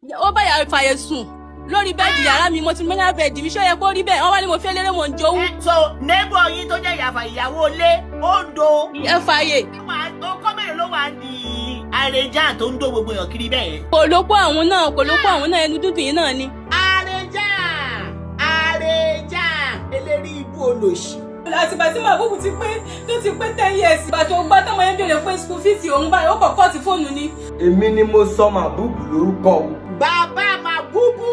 ó bá yà fàyè sùn lórí bẹ́ẹ̀dì yàrá mi mo ti mẹ́yà bẹ́ẹ̀dì mi ṣó yẹ kó rí bẹ́ẹ̀ wọ́n wá ní mo fẹ́ lérè mò ń jowú. so neighbor yín tó jẹ́ ìyàwó ilé ó ń do. ẹ fàyè. ọkọ mẹ́rin ló wà ní àrèjà tó ń do gbogbo èèyàn kiri bẹ́ẹ̀. kò ló kó àwọn náà ẹnu dúdú yìí náà ni. àrèjà eléri ibú olòṣì. àtìgbà tí Màbúbù ti pé 10 years ìgbà tó gbá tọmọ yẹn bèrè pé school fees òun báyìí ó kọ̀ọ̀kọ́ ti fóònù ni. èmi ni mo sọ Màbúbù lórúkọ. bàbá Màbúbù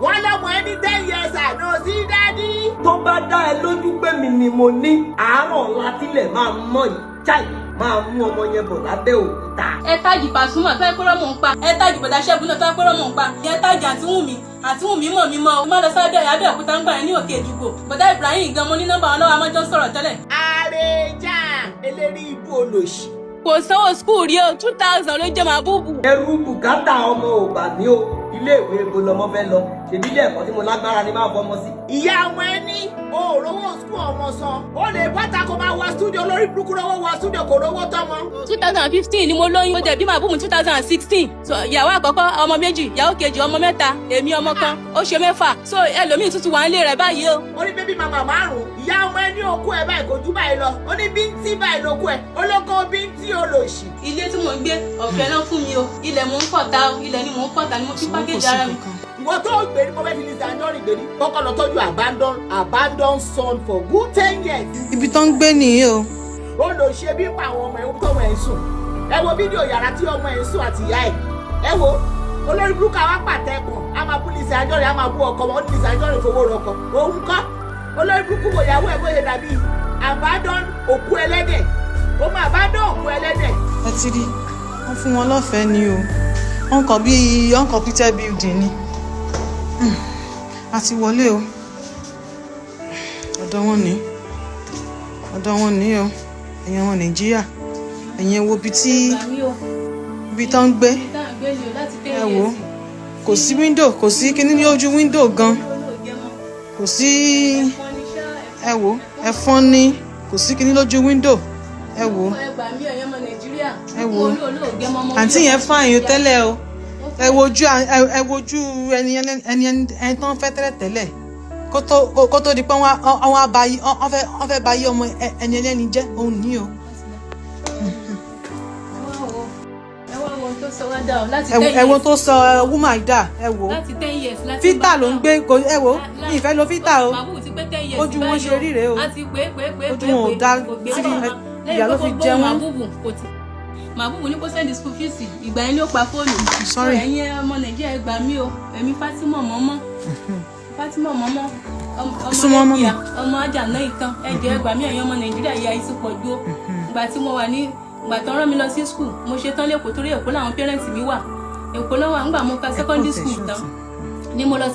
wọ́n lọ́mọ ẹni 10 years àná sí dádì. tó bá dá ẹ lójú pé mi ni mo ní àárọ̀ látílẹ̀ máa mọ̀ jáì máa mú ọmọ yẹn bọ̀ lábẹ́ òkúta. ẹ tájì Pasuma tó ẹ pẹ́rọ́ mọ̀ ń pa ẹ tájì bọ̀dá Ṣẹ́gun náà tó ẹ pẹ́rọ́ mọ̀ ń pa ẹ tájì àtiwùmí mọ̀ mímọ́ o má lọ sábẹ́ àbẹ́ òkúta ń gbà yẹn ní òkè ìdìbò bọ̀dá Ibrahim gan mo ní nọ́mbà wọn lọ́wọ́ amájọ́ sọ̀rọ̀ tẹ́lẹ̀. àrèjà eléri ibú olòṣì. kò sanwó skul rí o 2000 ló jẹ́ Màbúbù. ẹrú bùkátà ọmọ ò bà mí o iléèwé ebo lọmọ fẹ́ lọ ṣèbí ilé ẹ̀kọ́ tí mo lágbára ni máa fọmọ sí. ìyá ọmọ ẹni òòrówó skul ọmọ san ó lè bọ́tà kó máa wọ stúdíò lórí burúkú lọ́wọ́ wọ stúdíò kò rówó tọ́mọ. 2015 ni mo lóyún ó jẹ́ bí Màbúbù 2016 so ìyàwó àkọ́kọ́ ọmọ méjì ìyàwó kejì ọmọ mẹ́ta èmi ọmọ kan ó ṣe mẹ́fà so ẹlòmíì tuntun wà nílé rẹ̀ báyìí o. ó ní bébí màmá márùn-ún ìyá ọmọ ẹni òkú ẹ báyìí kò jù báyìí lọ ó ní bíntì báyìí lókù ẹ olóko bíntì olòṣì. ilé tí mò ń gbé ọ̀fẹ́ náà fún mi o ilẹ̀ mò ń kọ̀ta o ilẹ̀ ni mò ń kọ̀ta ni mo fi pákéjì ara mi. ìwọ tó gbé ní mo fẹ́ fi ní Anjorin gbé ní kọ́kọ́ lọ tọ́jú abandon son for good 10 years. ibi tó ń gbé nìyí o. ó lọ ṣe bí pa àwọn ọmọ ẹ̀wọ̀n tó ọmọ ẹ̀ ń sùn ẹ wo fídíò yàrá tí ọmọ ẹ̀ ń sùn àti ìyá ẹ̀ ẹ wo olórí burúkú àwa pàtẹ́kùn a máa bú Lizzy Anjorin a máa bú ọkọ wọn ní Lizzy Anjorin fowó rọkọ òun kọ́ olórí burúkú wò yàwó ẹ̀ bóyá dàbí abandon òkú ẹlẹ́dẹ̀ ó máa abandon òkú ẹlẹ́dẹ̀. ẹ ti rí wọn fún wọn lọ́fẹ̀ẹ́ ni o wọn kàn bí uncompleted building ni a ti wọlé o ọ̀dọ̀ wọn ní o ẹ̀yin ọmọ Nàìjíríà ẹ̀yin wo ibi tó ń gbé ẹ wò kò sí window kò sí kíní ní ojú window gan kò sí ẹ wò ẹ̀fọn ní kò sí kíní lójú window ẹ wò àǹtí yẹn fáyín tẹ́lẹ̀ o ẹ wojú ẹni tó ń fẹ́ tẹ́lẹ̀ kó tó di pé wọ́n fẹ́ báyé ọmọ ẹni ẹlẹ́ni jẹ́ òun ní o. ẹ wo tó sọ woman dà ẹ wò fítà ló ń gbé ẹ wò ní ìfẹ́ lo fítà o ojú wọn ṣe rí rèé o ojú wọn ò dá sí ìyá ló fi jẹ wọn. Màbúbù ní kó sẹ́ndì school fees ìgbà yẹn ni ó pa fóònù. ẹ̀yin ọmọ Nàìjíríà ẹ gbà mí o èmi Fatima mọ́mọ́ ọmọ ajá náà ìtàn ẹ̀jẹ̀ ẹ gbà mí ẹ̀yin ọmọ Nàìjíríà ìyà yìí ti pọ̀ jù o. ìgbà tó rán mi lọ sí school mo ṣe tán lẹ́kọ̀ọ́ torí Èkó làwọn parents mi wà Èkó lọ́wọ́ àgbà mo ka secondary school tán ni mo lọ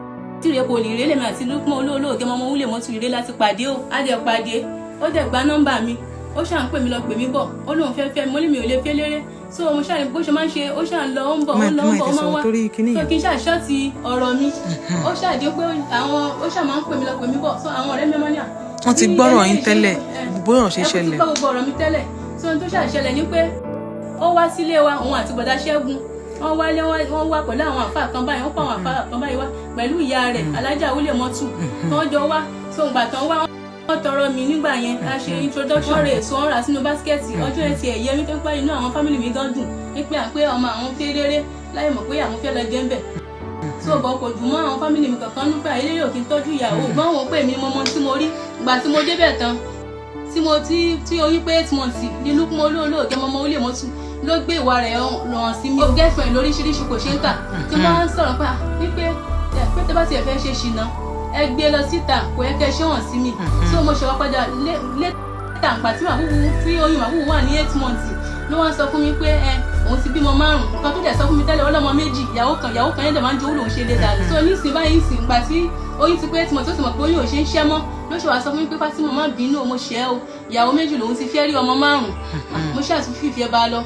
sí ìrẹ́pọ̀ olùrẹ́ lèmi àti Lukman olóògé ọmọ wúlé mọ́tò ìrẹ́ láti pàdé o á dẹ̀ pàdé ó dẹ̀ gba nọ́mbà mi ó ṣàn pè mí lọ pè mí bọ̀ ó lóun fẹ́ mo ní mi ò lè fẹ́ léré so mo ṣàn bó ṣe máa ń ṣe ó ṣàn lọ ó ń bọ̀ ó ń máa wá so kí n ṣàṣọ́ọ̀tì ọ̀rọ̀ mi ó ṣàdé pé àwọn ó ṣàn máa ń pè mí lọ pè mí bọ̀ so àwọn ọ̀rẹ́ mi máa ní à. wọ́n ti gbọ́rọ̀ yín tẹ́lẹ̀ bóyá ṣe ṣẹlẹ̀. ẹ kò ti gbọ́ gbogbo ọ̀rọ̀ mi tẹ́lẹ̀ so ohun tó ṣàṣẹlẹ̀ ni pé ó wá sílé wa òun àti bọ̀dá Ṣẹ́gun wọ́n wá pẹ̀lú àwọn àfáà kan báyìí wọ́n pa àwọn àfáà kan báyìí wá pẹ̀lú ìyá rẹ̀ Alájà Wúlé Mọ́tù wọ́n jọ wá so ìgbà tán wá wọ́n tọrọ mi nígbà yẹn a ṣe introduction rẹ̀ so wọ́n rà sínú báskẹ́ẹ̀tì ọjọ́ ẹtì ẹ̀yẹ mi tó ń pẹ́ inú àwọn fámìlì mi gan dùn nípé àpé ọmọ àwọn fẹ́ rere láì mọ̀ pé àwọn fẹ́ lọ jẹ́ ń bẹ̀ so bọ̀ kò dùn mọ́ àwọn fámìlì mi kankan nípa ilé yóò kí n tọ́jú ìyàwó gbọ́n wọn pè mí mọ́mọ́ tí mo rí ìgbà tí mo débẹ̀ tán tí oyún pé 8 months ní Lukman olóògé mọ́mọ́ Wúlé Mọ́tù ló gbé ìwà rẹ̀ ràn sí mi. girlfriend lóríṣiríṣi kò ṣe ń kà tí wọ́n á ń sọ̀rọ̀ pa wípé pé tẹ́ bá tiẹ̀ fẹ́ ṣe ṣìnà ẹ gbé lọ síta kò yẹ kẹ́ ṣé hàn sí mi. so mo ṣe wá padà létà nípa tí oyún Màbúbù wà ní 8 months ló wá sọ fún mi pé òun ti bímọ 5 nǹkan tó dẹ̀ sọ fún mi tẹ́lẹ̀ ọlọ́mọ 2 ìyàwó kan yẹn dẹ̀ máa ń jowó lòun ṣe lé dànù. so nísìnyí báyìí nísìnyí gbà tí oyún ti pé 8 months ó sì mọ̀ pé oyún ò ṣe ń ṣẹ́ mọ́ ló ṣe wá sọ fún mi pé Fatima má bínú mo ṣẹ́ o ìyàwó 2 lòun ti fẹ́ rí ọmọ 5 mo ṣàtúnfìfẹ́ bá lọ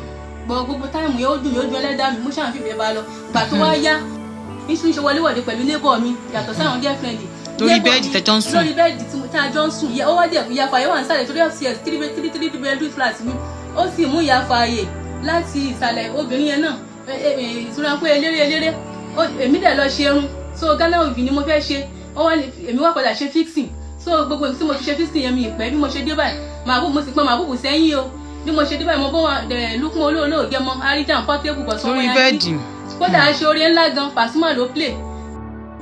gbogbo táìmù yẹn ó dùn mí ó dùn ẹlẹ́dàá mi mo ṣàn fìfẹ́ bá lọ gbà tó wá yá níṣu ṣe wọléwọ̀de pẹ̀lú neighbor mi yàtọ̀ sáwọn girlfriend lórí bẹ́ẹ̀dì tẹ́jọ́ ń sùn lórí bẹ́ẹ̀dì tí a jọ ń sùn ó wá dẹ̀ ìyá fàyè wà ń sàlẹ̀ torí upstairs 3 bedroom flat mi ó sì mú ìyá fàyè láti ìsàlẹ̀ obìnrin yẹn náà ìtura pé eléré èmi dẹ̀ lọ ṣerun so Ghana wig ni mo fẹ́ ṣe èmi wá padà ṣe fixing so gbogbo tí mo ti ṣe fixing yẹn mi ìpẹ́ bí mo ṣe dé báyìí mo sì pọn màbúbù sẹ́yìn o bí mo ṣe dé báyìí mo bọ́ wọn Lukman olóògẹ mọ àríjà Portable bọ̀ sọ́wọ́ yẹn kódà aṣọ orí ńlá gan Pasuma ló play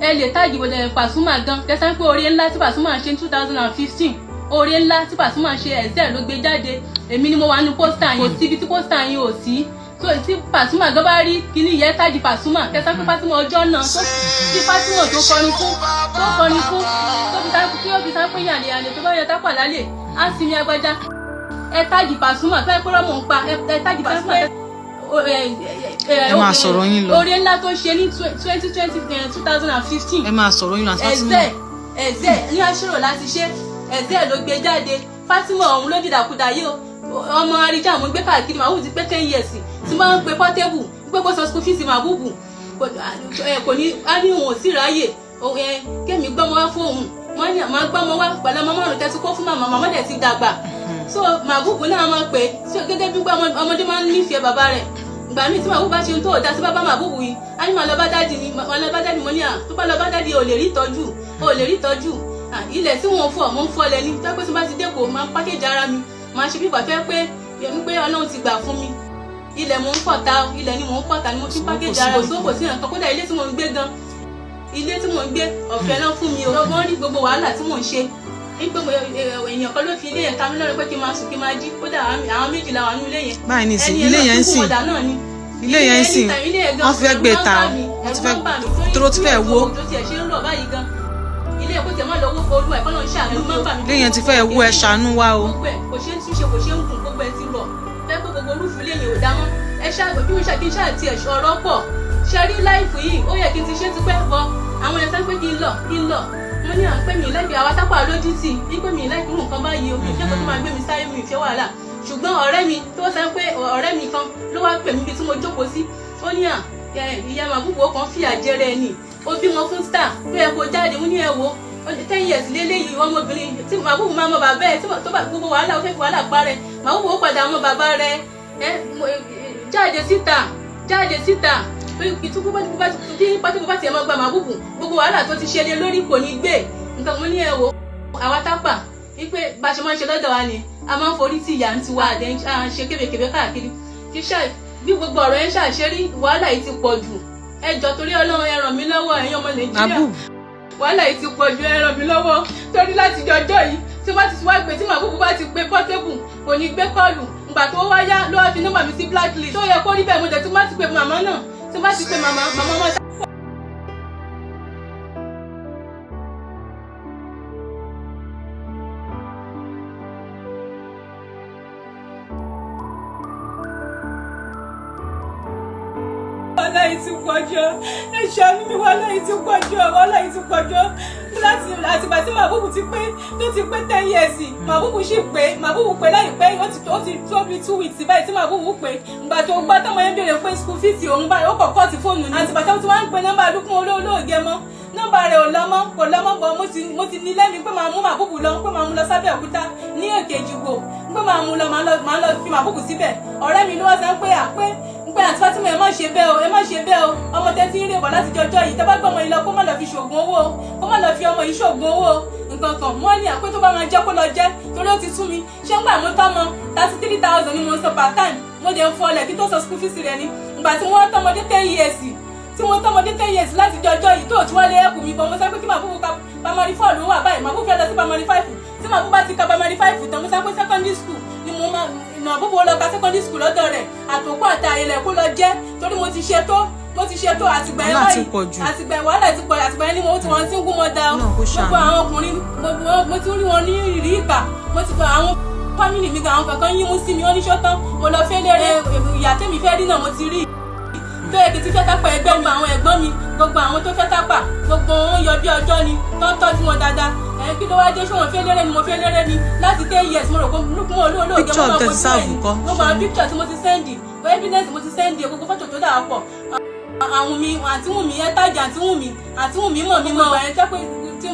ẹ lè táàgì Pasuma gan kẹsàn-án pé orí ńlá tí Pasuma ṣe ní 2015 orí ńlá tí Pasuma ṣe ẹ̀zẹ̀ ló gbé jáde èmi ni mo wà nínú pósítà yẹn síbi tí pósítà yẹn ò sí so tí Pasuma gan bá rí kíní yẹn táàgì Pasuma kẹsàn-án pé Pasuma ọjọ́ náà tí Pasuma tó kọrin fún tí ó fi sá pé yàlẹ̀ tó bá yẹ tápà lálẹ́ á sì ní agbájá ẹ táàgì Pasuma tó ẹ pẹ́rọ́ mọ̀ ń pa ẹ táàgì Pasuma ẹ máa sọ̀rọ̀ yín lọ. orí ńlá tó ṣe ní 2015 ẹ máa sọ̀rọ̀ yín lọ àti Fatima. ẹ̀zẹ̀ ní aṣọ́rò láti ṣe ẹ̀zẹ̀ ló gbé jáde Fatima ọ̀hún ló dìdàkudà yìí o ọmọ àríjà mo gbé káàkiri màá wù ti pé 10 years tí máa ń pe Portable pé kó sọ school fees màbúbù kò ní á ní òun ò sí ráyè kémi gbọ́mọ wá fóun wọ́n ní àmọ́ gbọ́mọ wá pẹ̀lú ọmọ márùn tẹ́tí kó fún màmá dẹ̀ ti dàgbà so màbúbù náà máa pè gẹ́gẹ́ bí pé ọmọdé máa ń nífẹ̀ẹ́ bàbá rẹ̀ ìgbà míì tí màbúbù bá ṣe ń tó ọ̀dà sí bàbá màbúbù yìí á ní màá lọ bá dáàdì mo ní à tó bá lọ bá dáàdì ò lè rí ìtọ́jú ilẹ̀ tí wọ́n fọ̀ mo ń fọ́ lẹ́ni tó pé tí bá ti dé kò máa pákéjì ara mi máa ṣe bí ìgbà fẹ́ pé Ọlọ́run ti gbà fún mi ilẹ̀ mò ń fọ̀ta ilẹ̀ ni mò ń fọ̀ta ni mo fi pákéjì ara mi sókò sí nǹkan kódà ilé tí mò ń gbé gan ilé tí mò ń gbé ọ̀fẹ́ náà fún mi o wọ́n rí gbogbo wàhálà tí mò ń ṣe èèyàn kan ló fi ilé yẹn ta mí lọ́rùn pé kí n máa sùn kí n máa jí kódà àwọn méjìlá wà ní ilé yẹn báyìí ní sìn ilé yẹn ń sìn ilé yẹn ń sìn wọ́n fẹ́ gbé ta wọ́n ti fẹ́ tó ti fẹ́ wó ilé ẹ̀kọ́ tẹ̀ máa lọ owó olú ẹ̀kọ́ náà ń ṣàánú máa ń bà mí. ilé yẹn ti fẹ́ wó ẹ ṣàánú wá o. kò ṣe ń túnṣe kò ṣe ń gùn gbogbo ẹ ti rọ̀ fẹ́ pé gbogbo olúfu ilé yẹn ò dá mọ́ ẹ ṣáàgbé bí wọ́n ṣe kí n ṣáà tiẹ̀ ọ̀rọ̀ pọ̀ ṣe rí láìfù yìí ó yẹ kí n ti ṣe tipẹ́ bọ́ àwọn ẹ̀ sáré pé kí n lọ mo ní à ń pè mí lẹ́bi àwa tápà lójú tì í pè mí lẹ́bi nǹkan báyìí o mi ò fẹ́ kó tó máa gbé mi sáré mi ò fẹ́ wàhálà ṣùgbọ́n ọ̀rẹ́ mi tó sọ pé ọ̀rẹ́ mi kan ló wá pè mí bí tí mo jókòó sí ó ní à ìyá màbúbù kan fìyà jẹrẹ ẹ nì ó bímọ fún star tó yẹ kó jáde mo ní ẹ wo 10 years lélẹ́yìí ọmọbìnrin tí màbúbù máa mọ bàbá ẹ tó bá gbogbo wàhálà ó fẹ́ fi wàhálà parẹ́ màbúbù ó padà mọ bàbá rẹ jáde síta ìtukú bá tiẹ̀ máa gba màbúbù gbogbo wàhálà tó ti ṣe lé lórí kò ní gbé nǹkan mo ní ẹ wo àwa tápà wípé bá a ṣe máa ń ṣe lọ́dọ̀ wa ni a máa ń forí tí ìyá ń tiwa àdé à ń ṣe kébékébé káàkiri bí gbogbo ọ̀rọ̀ yẹn ṣàṣẹ́rí wàhálà yìí ti pọ̀ jù ẹ jọ̀ọ́ torí Ọlọ́run ẹ ràn mí lọ́wọ́ ẹ̀yin ọmọ Nàìjíríà wàhálà yìí ti pọ̀ jù ẹ ràn mí lọ́wọ́ torí láti jọjọ́ yìí tí wọ́n ti wá gbé tí màbúbù bá ti gbé Portable kò ní gbé kọ́ọ̀lù ìgbà tó wá yá ló wá fi nọ́mbà mi sí blacklist tó yẹ kó rí bẹ́ẹ̀ mo dẹ̀ tí wọ́n ti pè màmá náà tí wọ́n ti pè màmá wọn. wàhálà yìí ti pọ̀jọ́ ẹ ṣàánú mi wàhálà yìí ti pọ̀jọ́ láti àtìgbà tí màbúbù ti pé 10 years màbúbù sì pé màbúbù pé láìpẹ́ ó ti tó bí 2 weeks báyìí tí màbúbù pé ìgbà tó gbá tọmọ yẹn béèrè pé school fees òun báyìí ó kọ̀ọ̀kọ́ ti fóònù ní àtìgbà tó ti wá ń pe nọ́mbà Lukman olóògẹ mọ́ nọ́mbà rẹ̀ ò lọ́mọ́ bọ̀ mo ti ní lẹ́mìí pé màá mú màbúbù lọ pé màá mú lọ sábẹ́ òkúta ní Òkè Èjìgbò pé màá mú lọ màá lọ fi màbúbù síbẹ̀ ọ̀rẹ́ mi ló wá sọ pé àti Fatima ẹ má ṣe bẹ́ẹ̀ o ọmọ tẹ́tí ń rèébọ̀ láti jọjọ́ yìí tẹ́ bá gbọ́ ọmọ yìí lọ kó má lọ fi ṣoògùn owó kó má lọ fi ọmọ yìí ṣoògùn owó nǹkan kan wọ́n ní àpé tó bá máa jẹ́ kó lọ jẹ́ torí ó ti sú mi ṣé ń gbà mo tọ́mọ 33,000 ni mo ń sọ per time mo dẹ̀ ń fọlẹ̀ kí tó sọ school fees rẹ ni ìgbà tí wọ́n tọ́mọdé 10 years láti jọjọ́ yìí tó tí wọ́n lé ẹ̀kú mi bọ̀ mo sọ pé kí màbúbù ka primary 4 ló wà báyìí màbúbù fẹ́ lọ sí primary 5 tí màbúbù bá ti ka primary 5 tán mo sọ pé secondary school ni mo máa màbúbù lọ ka secondary school lọ́dọ̀ rẹ̀ àtòkù àti àyẹ̀lẹ̀ kó lọ jẹ́ torí mo ti ṣe tó àtìgbà ẹ̀ báyìí àtìgbà ẹ̀ wàhálà ti pọ̀ àtìgbà ẹ̀ ni mo ti wọ́n ti ń gún mọ́ da gbogbo àwọn ọkùnrin mo ti rí wọn ní ìrírí ìkà mo ti fọ àwọn fámìlì mi gan àwọn kankan yín mú sí mi wọ́n ní ṣọ́tán mo lọ fẹ́ lérè ìyá tèmi fẹ́ rí náà mo ti rí tó yẹ kí ti fẹ́ tápà ẹgbẹ́ mi àwọn ẹ̀gbọ́n mi gbogbo àwọn tó fẹ́ tápà gbogbo wọn yọ bí ọjọ́ ni tó ń tọ́jú wọn dáadáa kí ló wá dé ṣé wọn fẹ́ lérè ni mo fẹ́ lérè ni láti 10 years mo rò pé Lukman olóògẹ mo máa fojú ẹ̀yìn gbogbo àwọn picture tí mo ti sẹ́ndì evidence mo ti sẹ́ndì gbogbo fọ́tò tó dáa pọ̀ àwọn mi àǹtí Wùnmí ẹ tájà àǹtí Wùnmí mọ̀ mi mọ̀ ẹ̀ jẹ́ pé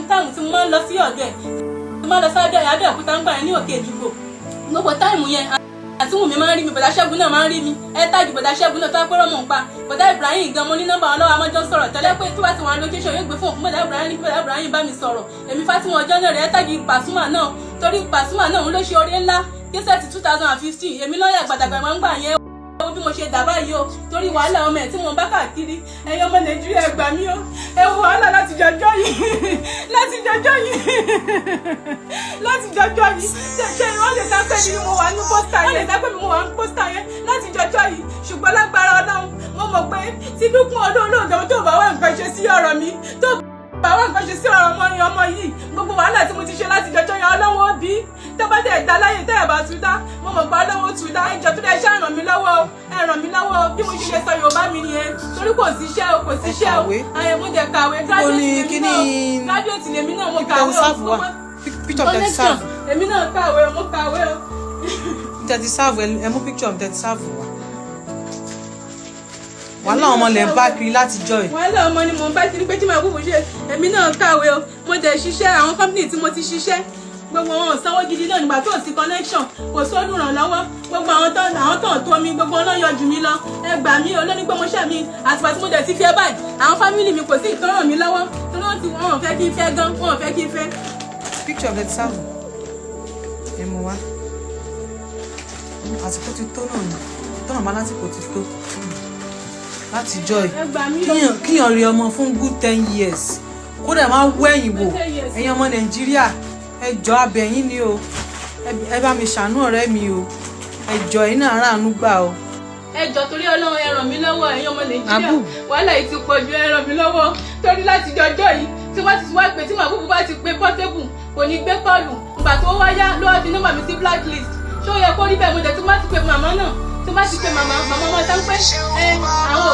táìmù tí mo máa ń lọ sí ọ̀dọ̀ ẹ̀ tí mo máa ń lọ sí Abẹ́òkúta ń gbà ẹ̀ ní Òkè Èjìgbò gbogbo táìmù yẹn àti Wùnmí máa ń rí mi, bọ̀dá Ṣẹ́gun náà máa ń rí mi, ẹ táàgì bọ̀dá Ṣẹ́gun náà tó pẹ́ rọ́mọ̀ ń pa, bọ̀dá Ibrahim gan mo ní nọ́mbà wọn lọ́wọ́ àmọ́jọ́ sọ̀rọ̀ tẹ́lẹ̀ pé tó bá ti wọn location yóò gbé fún òkú bọ̀dá Ibrahim bá mi sọ̀rọ̀, èmi Fatima ọjọ́ náà rẹ̀ ẹ táàgì Pasuma náà, torí Pasuma náà òun ló ṣe oore ńlá késẹ̀tì 2015 èmi lọ́ọ̀yà gbàdàgbà máa ń gbà yẹn ó bí mo ṣe dà báyìí o, torí wàhálà ọmọ ẹ̀ tí mo ń bá káàkiri, ẹ̀yin ọmọ Nàìjíríà ẹ gbà mí o, ẹ wo wàhálà láti jọjọ́ yìí láti jọjọ́ yìí ṣe wọ́n lè sá pé mi ni mo wà ní pósítà yẹn, wọ́n lè sá pé mi mo wà ní pósítà yẹn láti jọjọ́ yìí, ṣùgbọ́n lágbára Ọlọ́run mo mọ̀ pé tí Dúkùn olóòdò tó bá wà nǹkan ṣe sí ọ̀rọ̀ mi, tó bá wà nǹkan ṣe sí ọ̀rọ̀ ọmọ yìí, gbogbo wàhálà tí mo ti ṣe láti jọjọ́ yẹn Ọlọ́run ó bí tó bá dẹ̀ dá láyé tẹ́ ẹ̀ bá tú dá, mo mọ̀ pé Ọlọ́run ó tú dá, ẹjọ́ tó dẹ̀ ṣe ràn mí lọ́wọ́ bí mo ṣe lè sọ Yorùbá mi nìyẹn, torí kò síṣẹ́ o ayé mo dẹ̀ kàwé graduate lèmi náà mo kàwé o, picture of the serve èmi náà kàwé o, mo kàwé o. tẹ̀tí serve ẹ mú picture of tẹ̀tí serve wa wàhálà ọmọ lè ń bá kiri láti jọ ẹ. wàhálà ọmọ ni mò ń bá kiri pé tí màá bùbù ṣe èmi náà kàwé o, mo dẹ̀ ṣiṣẹ́ àwọn company tí mo ti ṣiṣẹ́ gbogbo wọn ò sanwó gidi náà nígbà tó sí connection kò sóòlù ràn lọ́wọ́, gbogbo àwọn tó tó mi gbogbo ọlọ́ yọjú mi lọ, ẹ gbà mí olónígbọmọṣẹ́ mi àtìgbà tí mo dẹ̀ ti fẹ́ báyìí àwọn fámìlì mi kò sí ìtọ́ràn mi lọ́wọ́ torí wọn ò fẹ́ kí n fẹ́ gan, wọn ò fẹ́ kí n fẹ́. picture of the serve ẹ mú wá àsìkò ti tó náà ni tọ́nà bá lásìkò ti tó láti jọ ẹ kíyàn rí ọmọ fún good 10 years kódà máa wọ ẹ̀yìn wò ẹ̀yin ọmọ Nàìjíríà ẹ jọ̀ọ́ abẹ̀yìn ni o, ẹ bá mi ṣàánú ọ̀rẹ́ mi o, ẹ jọ̀ọ́ ẹ̀yin náà ráàánú gbà o. ẹ jọ̀ọ́ torí Ọlọ́run ẹ ràn mí lọ́wọ́ ẹ̀yin ọmọ Nàìjíríà, wàhálà yìí ti pọ̀ jù, ẹ ràn mí lọ́wọ́ torí láti jọjọ́ yìí tí wọ́n ti wá pé tí màbúbù bá ti pé Portable kò ní gbé kọ́ọ̀lù, ìgbà tó wáyá ló wá fi nọ́mbà mi sí blacklist, ṣó yẹ kó rí bẹ́ẹ̀ mo dẹ̀ tí má ti pé màmá náà tí má ti pé màmá ọmọ tán pé àwọn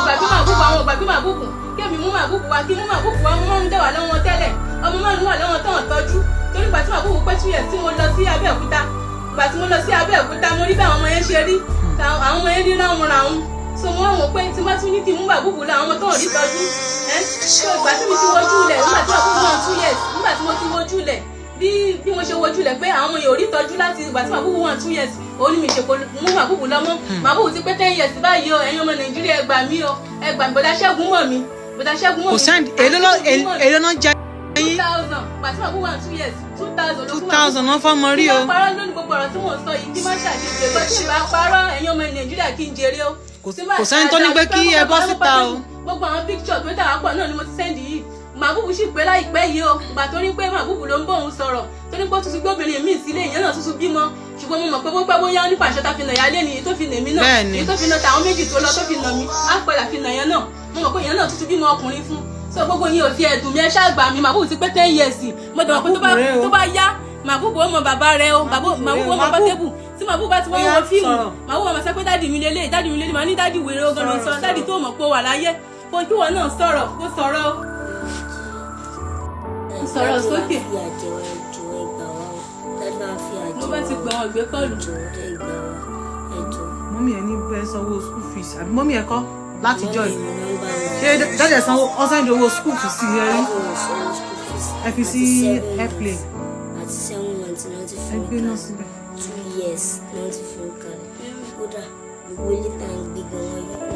ògbà bí màbúbù kémi mú màbúbù wá kí mú màbúbù wá mo máa ń dẹ̀wà lọ́wọ́ tẹ́lẹ̀ ọmọ máa ń wà lọ́wọ́ tán tọ́jú torí ìgbà tí màbúbù pé 2 years tí mo lọ sí Abẹ́òkúta, ìgbà tí mo lọ sí Abẹ́òkúta mo rí bí àwọn ọmọ yẹn ṣe rí, àwọn ọmọ yẹn rí ráhùn ráhùn, so mo wọ́n pé tí má tún ní kí n mú màbúbù lọ àwọn ọmọ tó ń rí tọ́jú so ìgbà tí mo ti wojú ilẹ̀ nígbà tí màbúbù náà 2 years nígbà tí mo ti wojú ilẹ̀ bí mo ṣe wojú ilẹ̀ pé àwọn ọmọ yẹn ò rí tọ́jú láti ìgbà tí màbúbù wà 2 years òun ni mi ṣe kó mú màbúbù lọ́mọ, màbúbù ti pé 10 years báyìí o, ẹ̀yin ọmọ Nàìjíríà ẹ gbà mí o, ẹ gbà mí, bọ̀dá Ṣẹ́gun mọ̀ mí. kò sẹ́ni èló náà jẹ́ 2000 pàtí màbúbù wà 2 years 2000 náà fọ́mọ rí o. kí n bá parọ́ lónìí gbogbo ọ̀rọ̀ tí mò ń sọ yìí kí má ṣàṣejẹ pé tí n bá parọ́ ẹ̀yin ọmọ Nàìjíríà kí n jèrè o. kò sẹ́ni tó ní pé kí ẹ bọ́ síta o. gbogbo àwọn picture tó dà wá pọ̀ náà ni mo ti sẹ́ndì yìí, màbúbù sì pé láìpẹ́ yìí o, ìgbà tó ní pé màbúbù ló ń bọ̀ òun sọ̀rọ̀ tó ní pé ó tún ti gbóbìnrin míì sílé ìyẹn náà tún bímọ, ṣùgbọ́n mo mọ̀ pé gbogbo bóyá nípa àṣọ ta fi nà yálé ni tó fi nà mí náà èyí tó fi nà tàwọn méjì tó lọ tó fi nà mí á padà fi nà yẹn náà, mo mọ̀ pé ìyẹn náà tún bímọ ọkùnrin fún, so gbogbo yín ò fi ẹ̀dùn mi ẹ ṣáàgbà mi, màbúbù ti pé 10 years mo dẹ̀ mọ̀ pé tó bá yá màbúbù ọmọ bàbá rẹ o, màbúbù ọmọ Portable tí màbúbù bá ti wọ́n wọ fíìmù màbúbù ọmọ sọ pé dádì mi lélẹ̀ màá ní dádì wèrè ogan ló sọ, dádì tó mọ̀ pé ó wà láyé kó kí wọn náà sọ̀rọ̀ kó sọ̀rọ̀ sókè. mo bá ti pè wọn gbé kọ́ọ̀lù. mọ́mí ẹ̀ ní bẹ́ẹ̀ sanwó school fees àbí mọ́mí ẹ̀ kọ́ láti jọ yìí ṣé dájú ẹ̀ sanwó ọ̀sán ìdí owó school fees sí ẹ rí ẹ fi sí airplay ẹ gbé náà síbẹ̀. 2 years náà ti fi ń kalẹ̀ kódà gbogbo ilé tá à ń gbé gan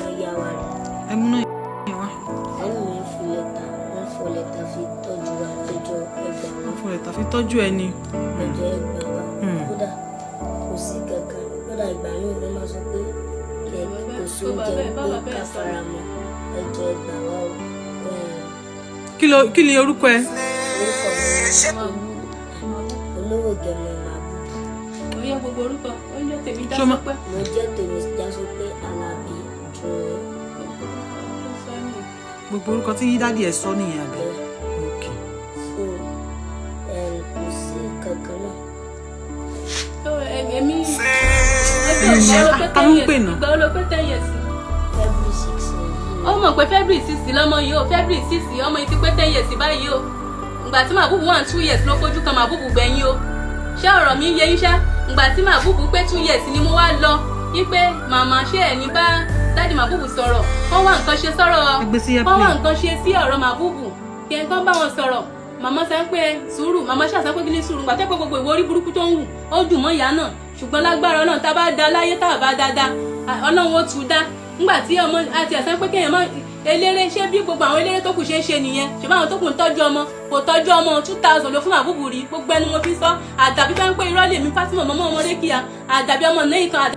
wọn yá wa rẹ̀. ẹ mú náà yẹn wá. ẹnu mi fi lẹ́tà wọ́n fọ lẹ́tà fi tọ́jú wa lọ́jọ́ ẹgbàá wa. wọ́n fọ lẹ́tà fi tọ́jú ẹni. lọ́jọ́ ẹgbàá wa kódà kò sí kankan kódà ìgbà míì ló máa sọ pé kò sí oúnjẹ pé ká fara mọ́ lọ́jọ́ ẹgbàá wa o. kí ni orúkọ ẹ. orúkọ mi olówó gẹ̀mọ̀ orí gbogbo orúkọ oúnjẹ tèmi já sọ pé. mo jẹ́ tèmi já sọ pé Alábí dùn. gbogbo orúkọ tí dádì ẹ sọ nìyẹn àbẹ. ok. so kò sí kankan náà. èmi ta ló ń pè náà. ìgbà wo ló pé 10 years. February 6 yìí. ó mọ̀ pé February 6 lọ́mọ yìí o, February 6 ọmọ yìí ti pé 10 years báyìí o, ìgbà tí màbúbù wà 2 years ló fojú kan màbúbù gbẹ̀yìn o, ṣé ọ̀rọ̀ mi yé yín ṣá, ìgbà tí màbúbù pé 2 years ni mo wá lọ wípé màmá ṣé ẹ̀ ní bá dádì màbúbù sọ̀rọ̀ wọ́n wá nǹkan ṣe sọ̀rọ̀ wọ́n wá nǹkan ṣe sí ọ̀rọ̀ màbúbù kí ẹ̀ kán bá wọn sọ̀rọ̀, màmá sọ pé sùúrù, màmá ṣàṣà pé kí ní sùúrù, gbàtẹ́ pé gbogbo ìwọ orí burúkú tó ń wù ó dùn mọ́ ìyá náà ṣùgbọ́n lágbára Ọlọ́run tá a bá da láyé tá a bá dáadáa Ọlọ́run ó tún dá nígbà tí ọmọ àti ẹ̀sán pé kéèyàn má eléré ṣé bí gbogbo àwọn eléré tó kù ṣe é ṣe nìyẹn ṣùgbọ́n àwọn tó kù ń tọ́jú ọmọ kò tọ́jú ọmọ 2000 ló fún Màbúbù rí gbogbo ẹnu mo fi sọ àdàbí bá ń pé irọ́ lèmi Fátímọ̀ mọ́mọ́ ọmọ rékìá àdàbí ọmọ lẹ́yìn kan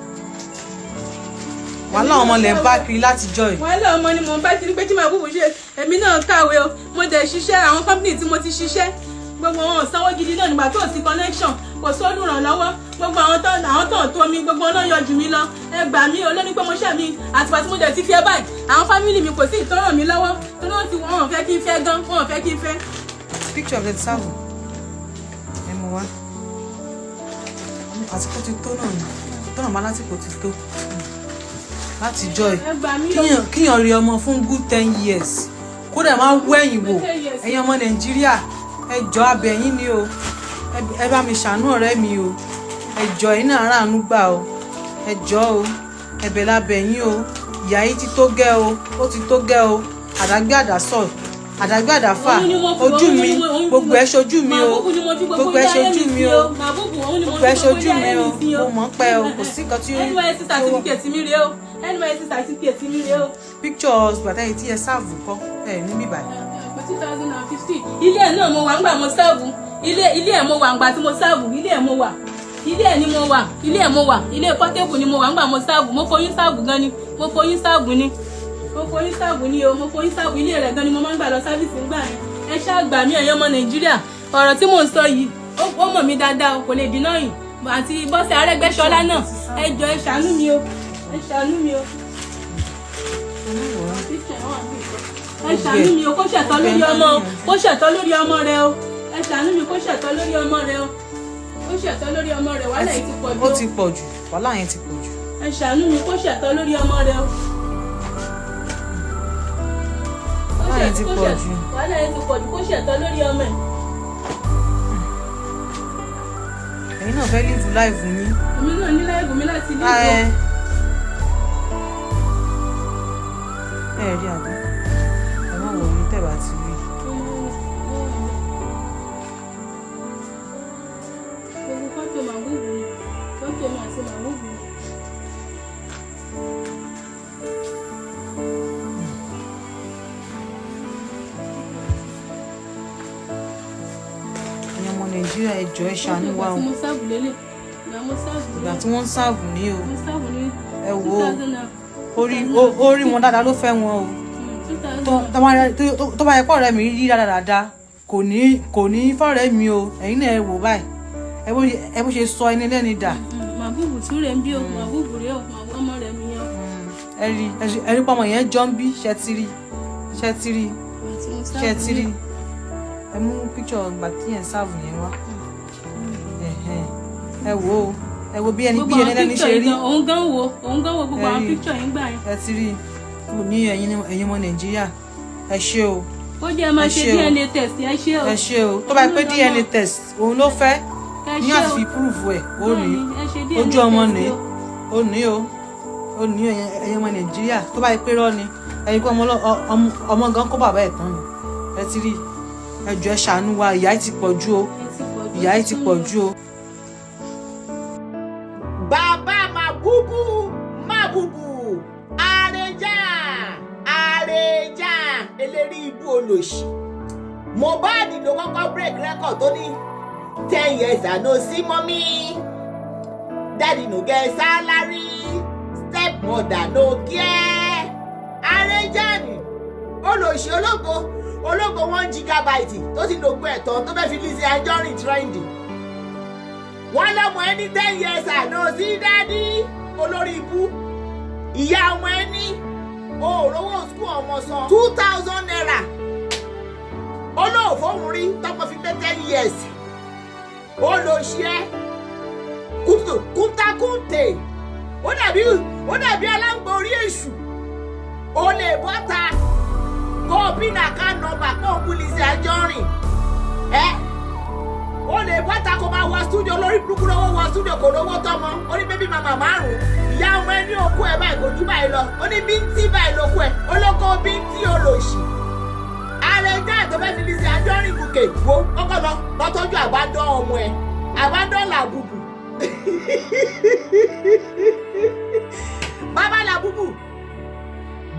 wàhálà ọmọ lẹ ń bá kiri láti jọ ẹ. wàhálà ọmọ ni mò ń bá kiri pé tí Màbúbù ṣe èmi náà kàwé o mo dẹ̀ ṣiṣẹ́ àwọn company tí mo ti ṣiṣẹ́ gbogbo wọn ò sanwó gidi náà nígbà tó ò sí connection kò sólùrànlọ́wọ́ gbogbo àwọn tó ń tó mi gbogbo náà yọ jù mí lọ ẹ gbà mí olórí pé mo ṣẹ̀ mi àtìgbà tí mo dẹ̀ ti fi ẹ báyìí àwọn fámìlì mi kò sí ìtọ́ràn mi lọ́wọ́ tó náà ti wọ́n fẹ́ kí n fẹ́ gan wọ́n fẹ́ kí n fẹ́. picture of the sáwù ẹ mú wá àsìkò ti tó náà ni tọ́nà máa lásìkò ti tó láti jọ ẹ kíyàn rí ọmọ fún good 10 years kódà máa wọ ẹ̀yìn wò ẹ̀yin ọmọ Nàìjíríà ẹ jọ̀ọ́ abẹ̀yìn ni o ẹ bá mi ṣàánú ọ̀rẹ́ mi o ẹ jọ̀ọ́ yín náà ráàánú gbà o ẹ jọ̀ọ́ o ẹ̀bẹ̀ lábẹ̀yìn o ìyá yìí ti tó gẹ́ o ó ti tó gẹ́ o àdágbé àdásọ àdágbé àdáfà ojú mi gbogbo ẹ ṣojú mi o gbogbo ẹ ṣojú mi o gbogbo ẹ ṣojú mi o mo mọ̀ pẹ́ o kò sí nǹkan tí ó NYSC certificate mi rèé o NYSC certificate mi rèé o. pictures bàtà yìí tí ẹ sáàbù kọ ẹ ní bíbá 2015 ilé ẹ̀ náà mo wà ńgbà mo sáàbù ilé ẹ̀ mo wà ńgbà tí mo sáàbù ilé ẹ̀ mo wà ilé ẹ̀ ni mo wà ilé ẹ̀ mo wà ilé Portable ni mo wà ńgbà mo sáàbù mo foyún sáàbù gan ni mo foyún sáàbù ni mo foyún sáàbù ni o mo foyún sáàbù ilé rẹ̀ gan ni mo máa ń gbà lọ sáfíìsì ńgbà yẹn ẹ ṣáà gbà mí ẹ̀yin ọmọ Nàìjíríà ọ̀rọ̀ tí mò ń sọ yìí ó mọ̀ mí dáadáa kò lè dínà yìí àti Bọ́sẹ̀ Arẹ́gbẹ́ṣọlá náà ẹ jọ̀ọ́ ẹ ṣàánú mi o ẹ ṣàánú mi o ẹ ṣàánú mi o kó ṣẹ̀tọ́ lórí ọmọ o kó ṣẹ̀tọ́ lórí ọmọ rẹ o ẹ ṣàánú mi kó ṣẹ̀tọ́ lórí ọmọ rẹ o kó ṣẹ̀tọ́ lórí ọmọ rẹ wàhálà yìí ti pọ̀ jù ó ti pọ̀ jù wàhálà yẹn ti pọ̀ jù. ẹ ṣàánú mi kó ṣẹ̀tọ́ lórí ọmọ rẹ o. wàhálà yẹn ti pọ̀ jù. wàhálà yẹn ti pọ̀ jù kó ṣẹ̀tọ́ lórí ọmọ ẹ̀. ẹ̀yin náà fẹ́ live live mi. èmi náà ní láìbù mi láti ilé ìwé. ẹ rí àbí ẹ má wọ orí tẹ̀wá ti rí. gbogbo fọ́tò Màbúbù ni fọ́tò mi àti Màbúbù ni. ẹ̀yin ọmọ Nàìjíríà ẹ jọ̀ọ́ ẹ ṣàánú wa o. ìgbà tí wọ́n ń sáàbù ní o ẹ wo orí wọn dáadáa ló fẹ́ wọn o tó bá yẹ kọ́ ọ̀rẹ́ mi rí dáadáa kò ní fọ́ọ̀rẹ́ mi o ẹ̀yin náà ẹ wò báyìí ẹ bó ṣe sọ ẹni lẹ́ni dà. Màbúbù tún rẹ̀ ń bí o Màbúbù rẹ̀ o ọmọ rẹ̀ mi yẹn. ẹ̀rí pọ́mọ yẹn jọ ń bí ṣẹ́tìrì ẹ mú píkṣọ̀ ìgbà tí yẹn sáàbù yẹn wá ẹ wo bí ẹni bí ẹni lẹ́ni ṣe rí. òun gan wo gbogbo àwọn píkṣọ̀ yẹn gbà yẹn. ẹ ti rí mo ní ẹ̀yin ọmọ Nàìjíríà ẹ ṣé o. ó jẹ́ máa ṣe DNA test ẹ ṣé o. ẹ ṣé o tó bá pẹ́ DNA test òun ló fẹ́ ní àti fi proof ẹ̀ ó rí ojú ọmọ ní ó ní ẹ̀yin ọmọ Nàìjíríà tó bá pẹ́ rọ́ ni ẹ̀yin pé ọmọ gan kó bàbá ẹ̀ tán ni ẹ ti rí ẹ jọ̀ọ́ ẹ ṣàánú wa ìyà yìí ti pọ̀ jù o ìyà yìí ti pọ̀ jù o. Bàbá Màbúbù àrèjà eléri ibú olòṣì Mohbad ló kọ́kọ́ break record tó ní 10 years I no see mommy daddy no get salary stepmother no care àrèjà ni olòṣì ológo 1 gigabyte tó ti lògbó ẹ̀tọ́ tó fẹ́ fi Lizzy Anjorin trendy wọ́n lọ́mọ ẹni 10 years àná sí dádì olórí ibú ìyá ọmọ ẹni òòrówó skul ọmọ san 2,000 naira olóòfó òun rí tọmọ fi pé 10 years olóṣìẹ kúntakúntè ó dàbí aláǹgbá orí èṣù ó lè bọ́ta kó o bí nàka nọ́mbà pé òun bú Lizzy Anjorin ó lè bọ́ta kó máa wọ stúdíò lórí burúkú lọ́wọ́ wọ stúdíò kò lówó tọ́mọ ó ní bébí màmá 5 ìyá ọmọ ẹni òkú ẹ báyìí kò jú báyìí lọ ó ní bíntí báyìí lókú ẹ olóko bíntí olòṣì àrẹ̀jà tó fẹ́ fi Lizzy Anjorin gòkè wo kọ́kọ́ lọ tọ́jú àbádọ́ ọmọ ẹ àbádọ́ làbùbù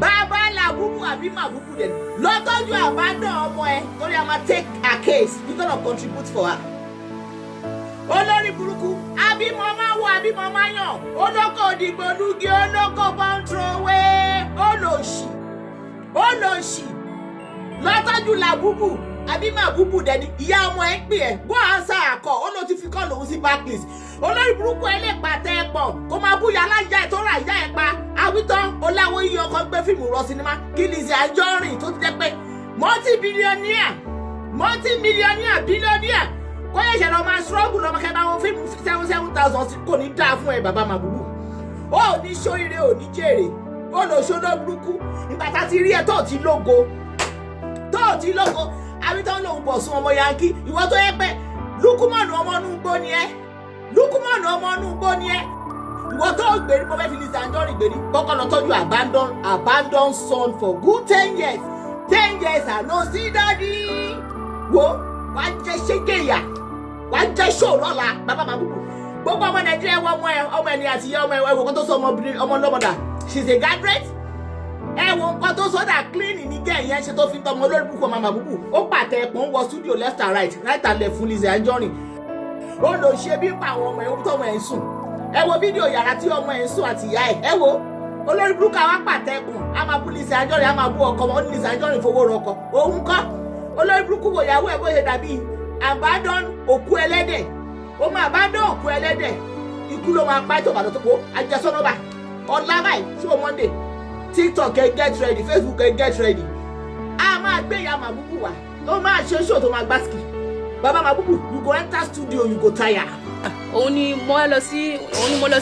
Baba Labubu àbí Mabubu dẹ̀ lọ tọ́jú àbádọ́ ọmọ ẹ torí a máa take her case you gonna contribute for her. Olórí burúkú àbímọ máa wọ àbímọ máa yàn olóko òdìgbò lùgì olóko bọ́ńtrowé olóṣì lọ tọ́jú Labubu àbí Mabubu dẹ̀ ni ìyá ọmọ ẹ pè ẹ́ bó ànsá àkọ́ ó ló ti fi kọ́ lòun sí backlist. Olórí burúkú ẹ lè pàtẹ́ ẹ pọ̀ kó máa bú yàrá ìyá ẹ tó ra ìyá ẹ pa àwítán oláwó iye ọkọ gbé fíìmù rọ sinimá kí Lizzy Anjorin tó ti jẹ́ pé multi-billionaire billionaire kó yẹ ṣe lọ máa ṣọ́ọ̀bù lọ́mọ kẹta wọn fíìmù 7,000 kò ní dáa fún ẹ bàbá Mabubu ó ní ṣóire ò ní jèrè ó lọ ṣóná burúkú nígbà tá ti rí ẹ tó ti lógo àwítán lòun bọ̀ sún ọmọ Yankee ìwọ tó yẹ pé lukumanu ọmọ inú gbó ni ẹ ìwọ tó gbèrí mo fẹ́ fi Lizzy Anjorin gbèrí kọ́kọ́ lọ tọ́jú abandon son for good 10 years and no see daddy wo wàá jẹ́ ṣégeyà wàá jẹ́ ṣó lọ́la bàbá Mabubu gbogbo ọmọ Nàìjíríà wọ ọmọ ẹni àti ìyá ọmọ ẹwọ kan tó sọ ọmọ lọ́mọdà she's a graduate ẹwọ nǹkan tó sọdà clean ní gẹ́ ìyẹn ṣe tó fi tọmọ olórí burúkú ọmọ Mabubu ó pàtẹ ẹ̀pọ̀n wọ studio left and right and left fún Lizzy Anjorin ó lọ ṣe bí pa àwọn ọmọ ẹ̀ tọmọ ẹ̀ ń sùn ẹ wo fídíò yàrá tí ọmọ ẹ̀ ń sùn àti ìyá ẹ̀ ẹ wo olórí burúkú àwọn pàtẹ ẹ̀pọ̀n a máa bú Lizzy Anjorin a máa bú ọkọ wọn ní Lizzy Anjorin fowó rọkọ òun kọ́ olórí burúkú wo ìyàwó ẹ̀ bó ṣe dàbí abandon òkú ẹlẹ́dẹ̀ ó máa abandon òkú ẹlẹ́dẹ̀ ikú ló máa pa ètò ìbàdàn tó kó ajẹsọ́nọ́bà ọ̀la báyìí sí o Monday TikTok ẹ get ready Facebook ẹ get ready a máa gbé ìyá Mabubu wá ó máa ṣe ṣó tó máa gbásìkì bàbá Mabubu you go enter studio you go tire. òun ni mo lọ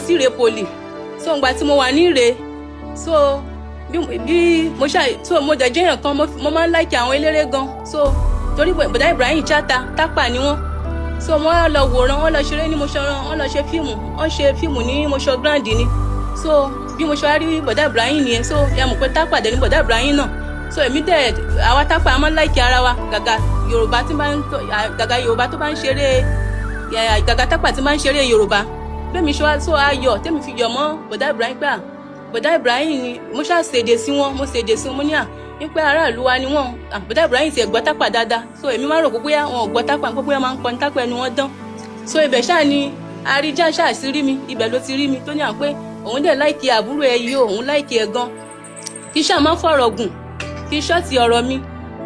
sí Ìrè poli so ngbà tí mo wà ní Ìrè so bí mo so mo jẹ́ èèyàn kan mo máa ń like àwọn eléré gan so torí bọ̀dá Ibrahim Chatta tápà ni wọ́n so wọ́n lọ wòran wọ́n lọ ṣeré ní Moshoran wọ́n lọ ṣe fíìmù ní Moshoran Grand ni so bí mo ṣe wá rí bọ̀dá Ibrahim nìyẹn so ya mọ̀ pé tápà dẹ̀ ní bọ̀dá Ibrahim náà so èmi dẹ̀ àwa tápà máa ń like ara wa gàgà Yorùbá tó bá ń ṣeré gàgà tápà tí máa ń ṣeré Yorùbá bẹ́ẹ̀ mi ṣe wá so ayọ̀ tẹ́mi fi yọ̀ mọ́ bọ̀dá Ibrahim pé bọ̀dá Ibrahim ni mo ṣáà ṣèdè sí wọn mo ní nípa aráàlú wa ni wọn bọ̀dá Ibrahim ti gbọ́ tápà dáadáa so èmi máa ń rò pé bóyá wọn ò gbọ́ tápà pé bóyá máa ń kọni tápà ẹnu wọn dán so ibẹ̀ ṣáà ni àríjà ṣáà sí rí mi ibẹ̀ ló ti rí mi tó ní à pé òun dẹ̀ láìkí àbúrò ẹ yìí òun láìkí ẹ gan kí ṣáà máa ń fọ̀rọ̀ gùn kí ṣọ́ọ̀tì ọ̀rọ̀ mi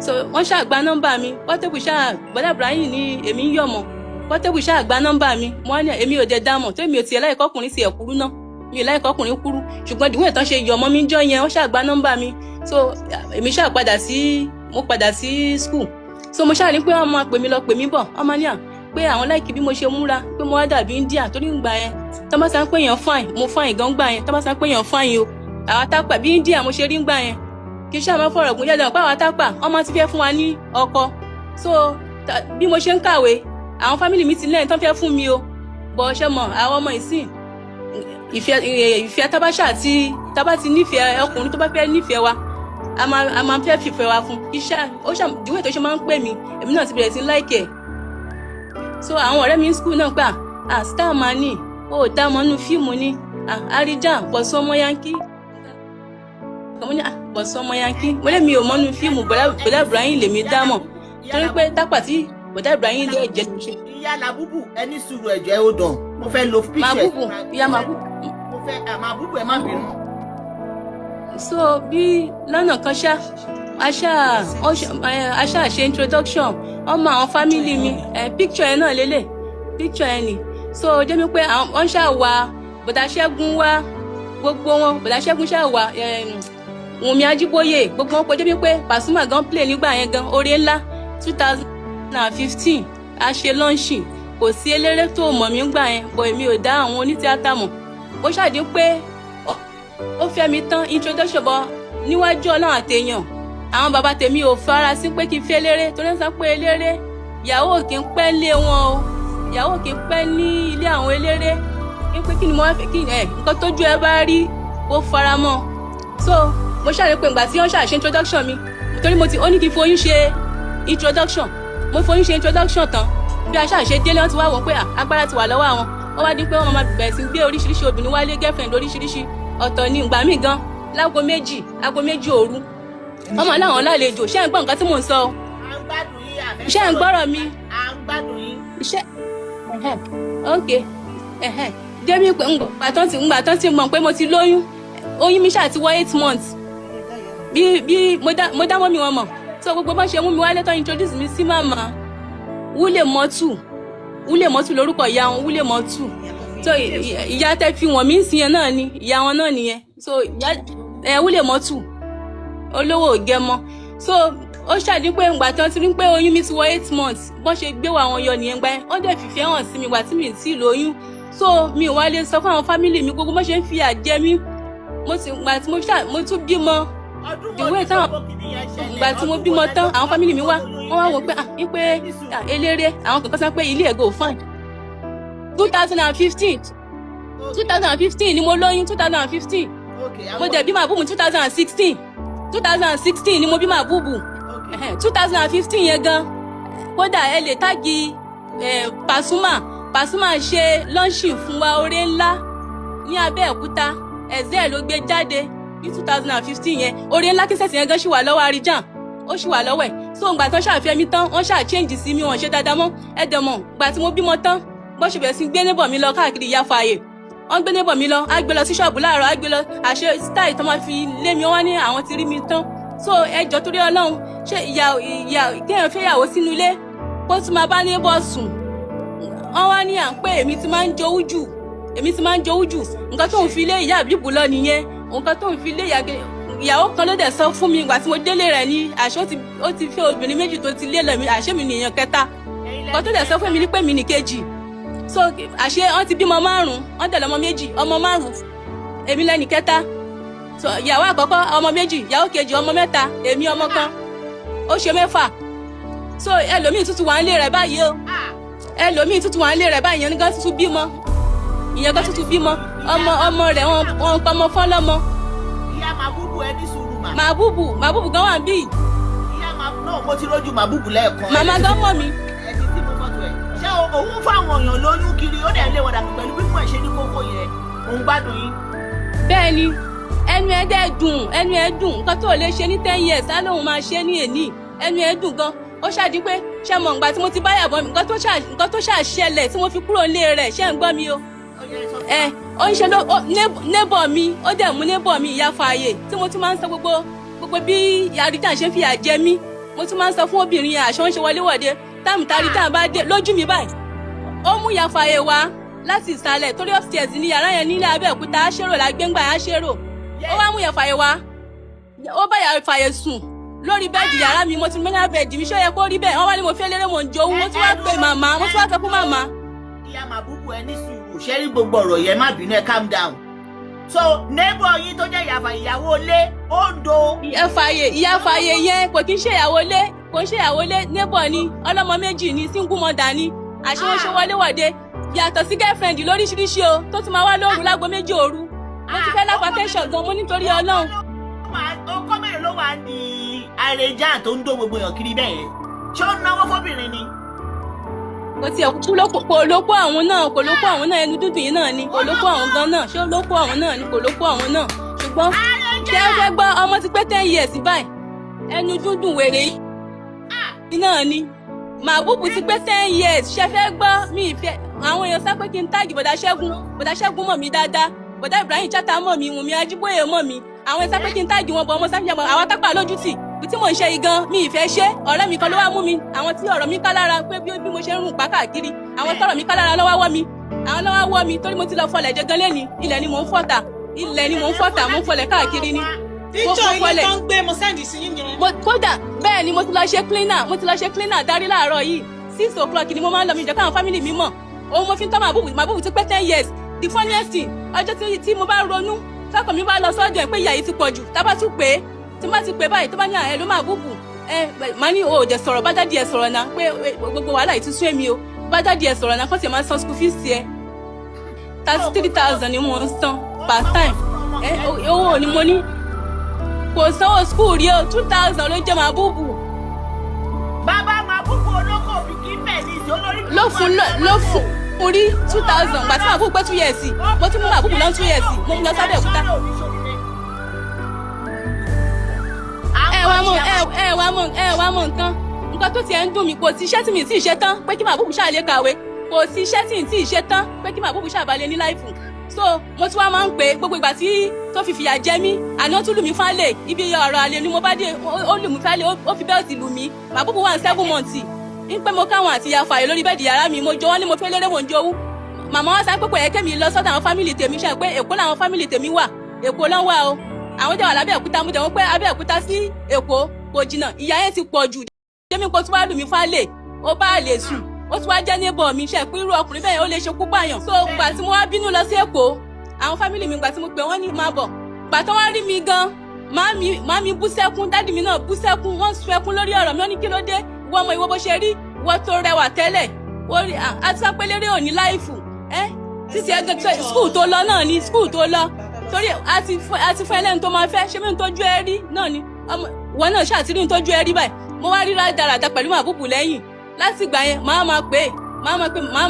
so wọ́n ṣáà gba nọ́mbà mi Portable ṣáà bọ̀dá Ibrahim ní èmi ń yọ̀ mọ́ Portable ṣáà gba nọ́mbà mi wọ́n ní èmi ò dẹ̀ dámọ̀ tó èmi ò tiẹ̀ láìkọ́kùnrin sí ẹ̀kúrú náà mi ò láìkọ́kùnrin kúrú ṣùgbọ́n ìdíwọ̀n ìtàn ṣe yọ̀ mọ́ mi jọ yẹn wọ́n ṣáà gba nọ́mbà mi so èmi ṣáà padà sí school so mo ṣáà ní pé wọ́n máa pè mí lọ pè mí bọ̀ wọ́n máa ní à pé àwọn láìkí bí mo ṣe múra pé mo wá dàbí India torí ń gbà yẹn tó bá sá pé èèyàn fine mo fine gan gbà yẹn tó bá sá pé èèyàn fine o àwa tápà bí India mo ṣe rí ń gbà yẹn kí ṣáà máa fọ̀rọ̀ gùn yẹ́dọ̀ pé àwa tápà wọ́n máa ti fẹ́ fún wa ní ọkọ so bí mo ṣe ń kàwé àwọn fámìlì mi ti lẹ́yìn tó fẹ́ fún mi o bọ̀ ṣe mọ̀ àwọn ọmọ ìsìn ìfẹ́ tábà ti nífẹ̀ẹ́ ọkùnrin tó bá fẹ́ nífẹ̀ẹ́ wa a máa fẹ́ fìfẹ́ wa fún iṣẹ́ ó ṣàdíwẹ̀ tó ṣe máa ń pè mí èmi náà ti bẹ̀rẹ̀ sí láìkẹ̀ so àwọn ọ̀rẹ́ mi ní skul náà gbà star man ni ó dá mọ́ nínú fíìmù ni àríjà Bọ̀sún ọmọ Yankee Bọ̀sún ọmọ Yankee mo lé mi ò mọ́ nínú fíìmù bọ̀dá Ibrahim lèmi dá mọ̀ torí pé tápà tí bọ̀dá Ibrahim lè jẹ́ tó ṣe. ìyá Labubu ẹni sùúrù ẹ̀jẹ̀ ó dàn mo fẹ́ lo picture Mabubu ìyá Mabubu mo fẹ́ Mabubu ẹ má bínú. so bí lọ́nà kan aṣá ṣe introduction ọmọ àwọn family mi picture yẹn náà lélẹ̀ picture yẹn ni so jẹ́ mi pé wọ́n ṣáà wá bọ̀dá Ṣẹ́gun wá gbogbo wọn bọ̀dá Ṣẹ́gun ṣáà wá Wùnmí Ajíbóyè gbogbo wọn pé jẹ́ mi pé Pasuma gan play nígbà yẹn gan oore ńlá 2015 a ṣe lọ́ńṣì kò sí eléré tó mọ̀ mí gbà yẹn bọ̀ èmi ò dá àwọn onítíátà mọ̀ ó ṣàdí pé ó fẹ́ mi tán introduction bọ̀ níwájú Ọlọ́run àtẹ̀yàn àwọn bàbá tèmi ò fara sí pé kí n fẹ́ eléré tó ní sọ pé eléré ìyàwó kì í pẹ́ lé wọn o ìyàwó kì í pẹ́ ní ilé àwọn eléré ní pé kí ni mo wá fẹ́ kí nǹkan tójú ẹ bá rí ó fara mọ́ so mo ṣàrí pé ìgbà tí wọ́n ṣàṣe introduction mi torí ó ní kí n foyún ṣe introduction mo foyún ṣe introduction tán bí a ṣàṣe délé wọn ti wá wọ pé agbára ti wà lọ́wọ́ àwọn ó wá di pé wọ́n máa bẹ̀rẹ̀ sí gbé oríṣiríṣi obìnrin wálé girlfriend oríṣiríṣi ọ̀tọ̀ ní ìgbà míì gan láago méjì òru ọmọ aláwọn lálejò ṣé ń gbọ́ nǹkan tí mò ń sọ ṣé ń gbọ́rọ̀ mi ṣé ok débi pé ngbà tán ti mọ̀ pé mo ti lóyún oyún mi ṣáà ti wọ 8 months bí mo dá mọ́ mi wọn mọ̀ so gbogbo bá ṣe mú mi wálé tán introduce mi sí màmá Wúlé Mọ́tù lórúkọ ìyá wọn Wúlé Mọ́tù so ìyá tẹ́ fi wọ̀n mí sí yẹn náà ni ìyá wọn náà nìyẹn so Wúlé Mọ́tù olówó Ògẹ́mọ so ó ṣàdí pé ìgbà tán ti rí pé oyún mi ti wọ 8 months bọ́n ṣe gbé wa àwọn yọ nìyẹn gbá yẹn wọ́n dẹ̀ fìfẹ́ hàn sí mi ìgbà tí mi ti lóyún so mi ò wá lè sọ fún àwọn fámìlì mi gbogbo bọ́n ṣe ń fi àjẹ mi ìgbà tí mo tún bímọ ìwé táwọn ìgbà tí mo bímọ tán àwọn fámìlì mi wá wọ́n wá wò pé eléré àwọn kankan sọ pé ilé ẹ̀gọ́ fine 2015 ni mo lóyún 2015 mo dẹ̀ bí màbúbù 2016 ni mo bí màbúbù 2015 yẹn gan kódà ẹ lè tági Pasuma ṣe lọ́ńṣì fún wa oore ńlá ní Abẹ́òkúta ẹ̀zẹ́ ló gbé jáde ní 2015 yẹn oore ńlá kíṣẹ́sì yẹn gan ṣì wà lọ́wọ́ Àríjàn ó ṣì wà lọ́wọ́ ẹ̀ so ìgbà tán ṣàfihàn mi tán wọ́n ṣáà change sí mi wọ́n ṣe dáadáa mọ́ ẹ̀dẹ̀mọ̀ ìgbà tí mo bímọ tán bó ṣe bẹ̀rẹ̀ sí gbé neighbor mi lọ káàkiri ìyá fààyè wọ́n gbé neighbor mi lọ á gbé lọ sí ṣọ́ọ̀bù láàárọ̀ á gbé lọ àṣẹ style tó máa fi lé mi wọ́n ní àwọn ti rí mi tán so ẹjọ́ torí Ọlọ́run ṣé kéèyàn fẹ́ yàwó sínú ilé kó tún máa bá neighbor sùn wọ́n wá ní à ń pé èmi ti máa ń jowú jù nǹkan tó ń fi lé ìyá àbíbù lọ nìyẹn nǹkan tó ń fi lé ìyàwó kan ló dẹ̀ sọ fún mi ìgbà tí mo délé rẹ̀ ní àṣé ó ti fẹ́ obìnrin méjì tó ti lé lọ mi àṣé mi nìyẹn kẹta nǹkan tó dẹ̀ sọ fún mi ní pé mi ní kejì so àṣé wọ́n ti bímọ 5 wọ́n tẹ̀lé ọmọ méjì ọmọ 5 èmi lẹ́ni kẹta so ìyàwó àkọ́kọ́ ọmọ méjì ìyàwó kejì ọmọ 3 èmi ọmọ kan ó ṣe 6 so ẹlòmíì tuntun wà ń lé rẹ̀ báyìí o ẹlòmíì tuntun wà ń lé rẹ̀ báyìí ìyẹn gan tuntun bímọ ọmọ rẹ̀ wọn pa ọmọ fọ́lọ́mọ. Ìyá Màbúbù ẹ ní sùúrù mà. Màbúbù gan wà ń bí. Ìyá Màbúbù náà mo ti rójú Màbúbù lẹ́ẹ̀kan. Màmá gan mọ̀ mi. Ẹni tí mo fọ́tò ẹ̀. Ṣé òun fáwọn èèyàn lóyún kiri ó dẹ̀ lé wọn dàbí pẹ̀lú pípọ̀ ìṣe ní kókó yẹn òun gbádùn yín. Bẹ́ẹ̀ni ẹnu ẹ dẹ̀ dùn nǹkan tó lè ṣe ní 10 years á lóun máa ṣe ní èní ẹnu ẹ dùn gan ó ṣàdí pé ṣé mọ̀ ìgbà tí mo ti bá yàbọ̀ mi nǹkan tó ṣàṣẹlẹ̀ tí mo fi kúrò nílé rẹ̀ ṣé ń gbọ́ mi o. Ó ń ṣe neighbor mi ó dẹ̀ mú neighbor mi ìyá fààyè tí mo tún máa ń sọ gbogbo bí Àríjàn ṣe ń fi àjẹ mí mo tún máa ń sọ fún obìnrin yẹn àṣọ ń ṣe wọléwọ̀de táàmù Àríjàn bá dé lójú mi báyìí ó mú ìyá fààyè wá láti ìsàlẹ̀ torí upstairs ní yàrá yẹn nílẹ̀ Abẹ́òkúta Aṣérò la gbẹ́ngbà Aṣérò ó wá mú ìyá fààyè wá ó bá ìyá fààyè sùn lórí bẹ́ẹ̀dì yàrá mi mo ti mẹ́nà bẹ́ẹ̀dì mi ṣó yẹ kó rí bẹ́ẹ̀ wọ́n wá ní mo fẹ́ lérè mò ń jowú mo tún wá pe màmá mo tún wá sọ fún màmá. Ìyá Màbúbù ẹ ní sùúrù ṣé rí gbogbo ọ̀rọ̀ yẹn má bínú ẹ calm down. So neighbor yín tó jẹ́ ìyàwó ilé Ondo. Ìyá fààyè yẹn kò kí ń ṣe ìyàwó ilé neighbor ni ọlọ́mọ méjì ni single mother ni àṣeyọṣe wọléwọ̀de yàtọ̀ sí girlfriend lóríṣiríṣi o tó tún máa wá lóru lágo 2 òru mo ti fẹ́ lápá tẹ́sán gan mo nítorí Ọlọ́run. Ọkọ mẹ́rin ló wà ní Àríjàn tó ń dó gbogbo èèyàn kiri bẹ́ẹ̀ yẹn ṣé ó náwó fọ́bìnrin ni. kò tiẹ̀ kú kò lóko àwọn náà ẹnu dúdú yìí náà ni kò lóko àwọn gan náà ṣé ó lóko àwọn náà ni kò lóko àwọn náà ṣùgbọ́n ṣé ẹ fẹ́ gbọ́ ọmọ ti pé 10 years báyìí ẹnu dúdú wèrè yìí náà ni Màbúbù ti pé 10 years ṣe fẹ́ gbọ́ mi ìfẹ́ àwọn èèyàn sá pé kí n táàgì bọ̀dá Ṣẹ́gun mọ̀ mí dáadáa bọ̀dá Ibrahim Chata mọ̀ mí Wùnmí Ajíbóyè mọ̀ mí àwọn èèyàn sá pé kí n táàgì wọn bọ̀ ọmọ sáfìyà bọ̀ àwọn tápà lójútì bí tí mò ń ṣe yìí gan mi ìfẹ́ ṣe ọ̀rẹ́ mi kan ló wá mú mi àwọn tí ọ̀rọ̀ mi ká lára pé bí mo ṣe ń rùn pa káàkiri àwọn tọ̀rọ̀ mi ká lára lọ́wọ́ wọ́ mi torí mo ti lọ fọlẹ̀ jẹ gan lẹ́ni ilẹ̀ ni mò ń fọ̀tà mo ń fọlẹ̀ káàkiri ni. tíjọ ilé tó ń gbé mo sẹ́ndì sí yín yẹn. kódà bẹ́ẹ̀ ni mo ti lọ ṣe cleaner darí láàárọ̀ yìí 6 o'clock ni mo máa ń lọ mi jẹ́ káwọn family mi mọ̀ òun mo fi ń tọ́ Màbúbù ti pé 10 years the funniest thing ọjọ́ tí mo bá ronú sọ́kàn mi bá lọ sọ́dọ̀ ẹ̀ pé ìyá yìí ti pọ̀ jù tá bá tún pé tí má ti pè báyìí tó bá ní ẹ ló Màbúbù máa ní o jẹ sọ̀rọ̀ bá dádì ẹ sọ̀rọ̀ náà pé gbogbo wàhálà yìí ti sún èmi o bá dádì ẹ sọ̀rọ̀ náà kó tiẹ̀ máa san school fees ẹ 33,000 ni mo ń san per time owó ni mo ní kò sanwó school rí o 2,000 ló jẹ́ Màbúbù. Bàbá Màbúbù olóko òbí kì í bẹ̀ ní ìṣó lórí. mo rí 2000 gbà tí màbúbù pé 2 years mo tún mú màbúbù lọ 2 years mo mú lọ sábẹ́ òkúta. ẹ wá mọ nǹkan tó tiẹ̀ ń dùn mí kò sí iṣẹ́ tí mi ti ṣe tán pé kí màbúbù ṣáà lè kàwé kò sí iṣẹ́ tí mi ti ṣe tán pé kí màbúbù ṣáà bá lè ní láìfù so mo tún wá máa ń pè é gbogbo ìgbà tí tó fi fìyà jẹ mí àná tún lù mí fálè ibi ọ̀rọ̀ àlè ni mo bá dé ó lù mí fálè ó fi bẹ́ẹ̀tì lù mí màbúbù wà ní 7 months ń pẹ́ mo káwọn àti ìyá fàyè lórí bẹ́ẹ̀dì yàrá mi mo jọ wọ́n ní mo fẹ́ lérè mò ń jowú màmá wọn sá pé kò yẹ kémi lọ sọ́dọ̀ àwọn fámìlì tèmi ṣe pé Èkó làwọn fámìlì tèmi wà Èkó ló wà o àwọn jẹ́ wà lábẹ́òkúta mo jẹ́ wọ́n pé Abẹ́òkúta sí Èkó kò jìnnà ìyá yẹn ti pọ̀ jù jẹ́mi kó tún wá lù mí fálè ó bá lè sùn ó tún wá jẹ́ neighbor mi ṣe pé irú ọkùnrin bẹ́ẹ̀ ó lè ṣekú pààyàn so gbà tí mo wá bínú lọ sí Èkó àwọn fámìlì mi gbà tí mo pè wọ́n ní máa bọ̀ gbà tó wá rí mi gan màmí bú sẹ́kún dádì mi náà bú sẹ́kún wọ́n sun ẹkún lórí ọ̀rọ̀ mi ó ní kí ló dé ìwọ ọmọ ìwọ bó ṣe rí ìwọ tó rẹwà tẹ́lẹ̀ àti sọ pé lérè òní láìfù títí ẹgbẹ́ skul tó lọ náà ni skul tó lọ torí àti fún ẹlẹ́ni tó máa fẹ́ ṣé mi ń tọ́jú ẹ rí náà ni ìwọ náà ṣàtìrí ń tọ́jú ẹ rí báyìí mo wá rí rádaràda pẹ̀lú màbúbù lẹ́yìn láti ìgbà yẹn màá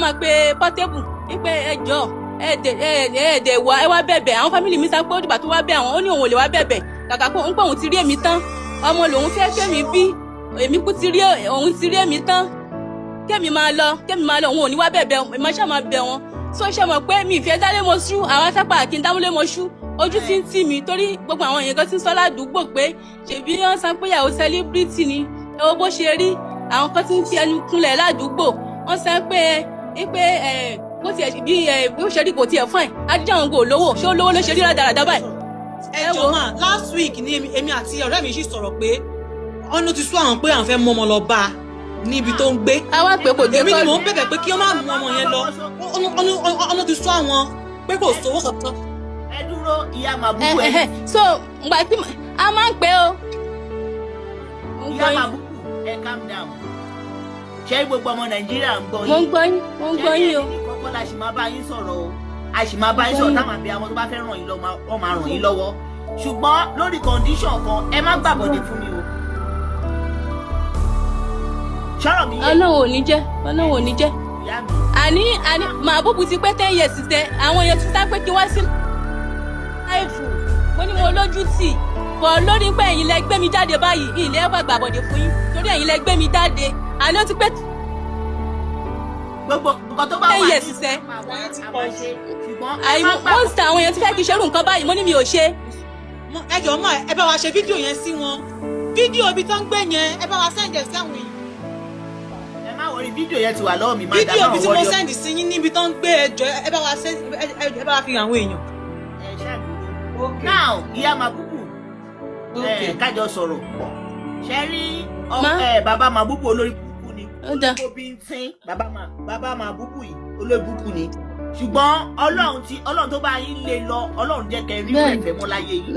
máa pè Portable wípé ẹjọ́ ẹ̀ẹ́dẹ̀ wá ẹ wá bẹ̀bẹ̀ àwọn fámìlì mi sá pé ó dìgbà tó wá bẹ̀ àwọn ó ní òun ò lè wá bẹ̀bẹ̀ kàkà pé òun ti rí èmi tán ọmọ lòun fẹ́ kémi bí èmi kú ti rí òun ti rí èmi tán kémi máa lọ òun ò ní wá bẹ̀bẹ̀ èmi ṣáà máa bẹ̀ wọn tó ṣe mọ̀ pé mi ìfẹ́ dálé mo ṣú àwọn sápá kí n dámúlé mo ṣú ojú ti ń tì mí torí gbogbo àwọn èèyàn kan ti ń sọ ládùúgbò pé ṣèbí wọ́n sọ pé ìyàwó sẹlíbírìtì ni ẹ wo bó ṣe rí àwọn kan ti ń fi ẹnu kúnlẹ̀ ládùúgbò wọ́n sọ pé bó tiẹ̀ bí ó ṣe rí kò tiẹ̀ fún ẹ̀ adíjà àwọn kò lówó ṣé ó lówó ló ṣe rí rádaràdà báyìí. ẹ jọ̀ọ́ mà last week ni èmi àti ọ̀rẹ́ mi sì sọ̀rọ̀ pé ọ̀nà ti sú àwọn pé àwọn fẹ́ mú ọmọ lọ bá a níbi tó ń gbé. àwa pé kò dé kọ́ èmi ni mò ń bẹ̀bẹ̀ pé kí wọ́n má mú ọmọ yẹn lọ ọ̀nà ti sú àwọn pé kò sówó kankan. ẹ dúró ìyá màbúkú ẹ. so ngbà tí a máa ń pè ó. ìyá màbúkú ẹ calm down ṣé gbogbo ọmọ Nàìjíríà ń gbọ́ yín. mo ń gbọ́ yín o. kọ́kọ́ la ṣì máa bá yín sọ̀rọ̀ o a ṣì máa bá yín sọ̀rọ̀ táwọn àbí àwọn tó bá fẹ́ ràn yín lọ́wọ́ wọ́n máa ràn yín lọ́wọ́ ṣùgbọ́n lórí condition kan ẹ má gbàbọ̀dé fún mi o. sọ̀rọ̀ mi yé. Ọlọ́run ò ní jẹ́ àní màbúbù ti pé 10 years tẹ àwọn èèyàn ti sá pé kí wá sí láìfù mo ní mo lójú tì bọ̀ lórí pé ẹ̀yin lẹ gbé mi jáde báyìí ilé ẹ̀fọ́ gbàbọ̀dé fún yín torí ẹ̀yin lẹ gbé mi jáde àní ó ti pé gbogbo nǹkan tó bá wà ní ìsẹ́ most àwọn èèyàn ti fẹ́ kí ṣerú nǹkan báyìí mo ní mi ò ṣe. ẹ jọ̀ọ́ mà ẹ bá wa ṣe fídíò yẹn sí wọn fídíò ibi tó ń gbé yẹn ẹ bá wa sẹ́ǹdẹ̀ sí àwọn èèyàn. ẹ má wọrí fídíò yẹn ti wà lọ́wọ́ mi má dáná fídíò ibi tí mo wọlé. sẹ́ǹdì sí yín níbi tó ń gbé ẹjọ́ ẹ bá wa fi hàn àwọn èèyàn. ẹ ṣàdúró now ìyá màbúkú kájọ sọ̀rọ̀ ṣe rí bàbá màbúkú olórí burúkú ni olóbi ń tín bàbá màbúkú yìí olórí burúkú ni ṣùgbọ́n ọlọ́run tó bá yín lé lọ ọlọ́run jẹ́ kẹ́ rí ìfẹ́ mọ́ láyé yìí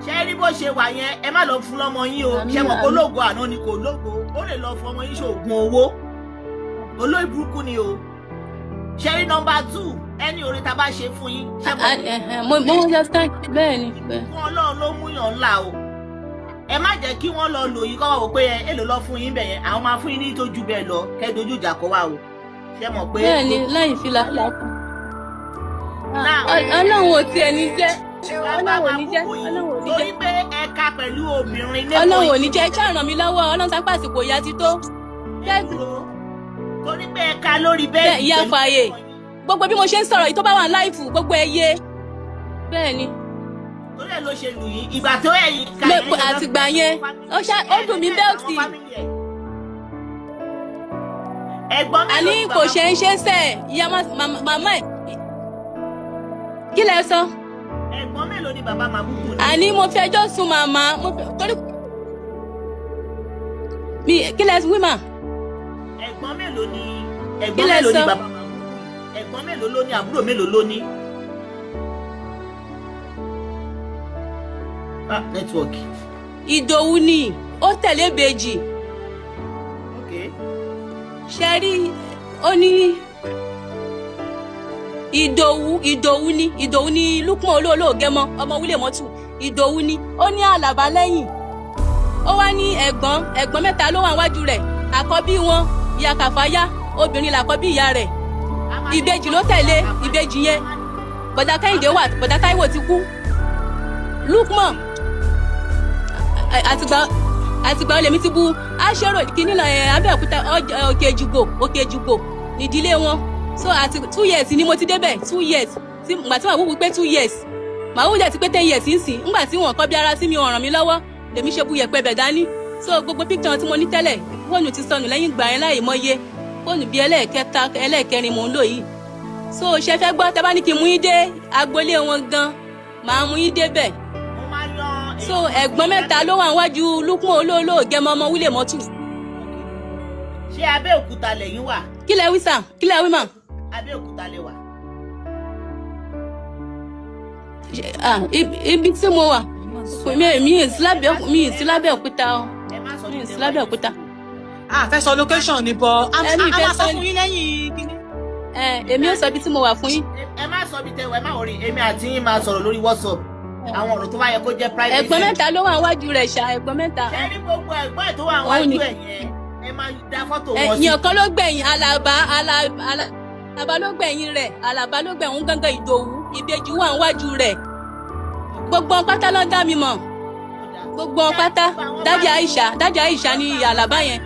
ṣe rí bó ṣe wà yẹn ẹ má lọ fún lọ́mọ yín o ṣe mọ̀ kó lógo àná ni kò lógo ó lè lọ fún ọmọ yín ṣoògùn owó olórí burúkú ni o ṣe rí nọ́mbà 2 ẹni oore tá a bá ṣe fún yín ṣe mọ̀ mo understand bẹ́ẹ̀ ni. fún ọlọ́run ló mú yàn ńlá o ẹ má jẹ́ kí wọ́n lọ lò yín kọ́ wò pé èlò lọ fún yín bẹ̀yẹn àwọn máa fún yín ní tójú bẹ́ẹ̀ lọ kẹ́ dojú ìjà kọ́ wa o ṣe mọ̀ pé. bẹ́ẹ̀ ni láì fi làálàá kan ọlọ́run ò tiẹ̀ ní jẹ́ ọlọ́run ò ní jẹ́ torí pé ẹ̀ka pẹ̀lú obìnrin lẹ́kọ̀ọ́ ọlọ́run ò ní jẹ́ ṣáà ràn mí lọ́wọ́ ọlọ́run sápá àsìkò ìyá ti tó. torí pé ẹ̀ka lórí bẹ́ẹ̀ ìyá fàyè gbogbo bí mo ṣe ń sọ̀rọ̀ yìí tó bá wà ní láìfù gbogbo ẹ yé bẹ́ẹ̀ ni. torí ẹ̀ ló ṣe lù yín ìgbà tó ẹ̀yìn ká ẹ̀yìn àtìgbà yẹn ó dùn mí bẹ́ẹ̀tì. ẹ̀gbọ́n mi àní kò ṣe ń ṣe sẹ́ẹ̀ ìyá màmá ẹ̀ kí lẹ sọ. ẹ̀gbọ́n mélòó ni bàbá màbúkú ni. àní mo fi ẹjọ́ sùn màmá torí mi kí lẹ wí mà. ẹ̀gbọ́n mélòó ni bàbá màbúkú ẹ̀gbọ́n mélòó ló ní àbúrò mélòó ló ní. nẹ́tíwọ̀kì. Ìdòwú ni ó tẹ̀lé Bèjì. ṣe rí ó ní Ìdòwú ni Lúkùn olóògẹ́ mọ́ ọmọ wílé mọ́tù Ìdòwú ni ó ní Àlàbá lẹ́yìn ó wá ní ẹ̀gbọ́n mẹ́ta ló wà wájú rẹ̀ àkọ́bí wọn ìyá Kàfáyá obìnrin làkọ́bí ìyá rẹ̀ ìbejì ló tẹ̀lé ìbejì yẹn bọ̀dá Kẹ́hìndé wà bọ̀dá Táíwò ti kú Lukman àtìgbà olèmí ti bu aṣọ́rò kìíní lọ Abẹ́òkúta Òkè Èjìgbò nídìílé wọn so àti 2 years ni mo ti débẹ̀ 2 years tí ìgbà tí màá wúwo pé 2 years màá wúwo jẹ́ ti pé 10 years ń sìn ńgbà tí wọ́n kọ́ bí ara sí mi ò ràn mí lọ́wọ́ lèmi ṣe bu yẹ̀pẹ̀ bẹ̀ dání so gbogbo picture tí mo ní tẹ́lẹ̀ fóònù ti sọnù lẹ́yìn ìgbà yẹn láì mọye fóònù bíi ẹlẹ́ẹ̀kẹrin mò ń lò yìí so ṣe fẹ́ gbọ́ tẹ́ bá ní kí n mú yín dé agboolé wọn gan màá mú yín débẹ̀ so ẹ̀gbọ́n mẹ́ta ló wà níwájú Lukman olóògẹmọ ọmọ wílé mọ́tù. ṣé Abẹ́òkúta lẹ́yìn wà. kí lẹ wí sà kí lẹ wí mà. Abẹ́òkúta lẹ wà. ibi tí mo wà mi ì sí Lábẹ́òkúta o mi ì sí Lábẹ́òkúta. a fẹ́ sọ location ni bọ́ a máa sọ fún yín lẹ́yìn kíní. èmi ò sọ ibi tí mo wà fún yín. ẹ má sọ ibi tẹwọ ẹ má wọrí èmi àti yín máa sọ̀rọ̀ lórí WhatsApp àwọn ọ̀rọ̀ tó bá yẹ kó jẹ́ private. ẹ̀gbọ́n mẹ́ta ló wà níwájú rẹ̀ ṣá ẹ̀gbọ́n mẹ́ta. ṣé ní gbogbo ẹ̀gbọ́n ẹ̀ tó wà níwájú ẹ̀ yẹn ẹ máa dá fọ́tò wọn sí. èèyàn kan ló gbẹ̀yìn Àlàbá ló gbẹ̀yìn rẹ̀ Àlàbá ló gbẹ̀yìn gángan Ìdòwú ìbejì wà níwájú rẹ̀ gbogbo pátá ló dá mi mọ̀ gbogbo pátá dájà Àìṣà ni Àlàbá yẹn.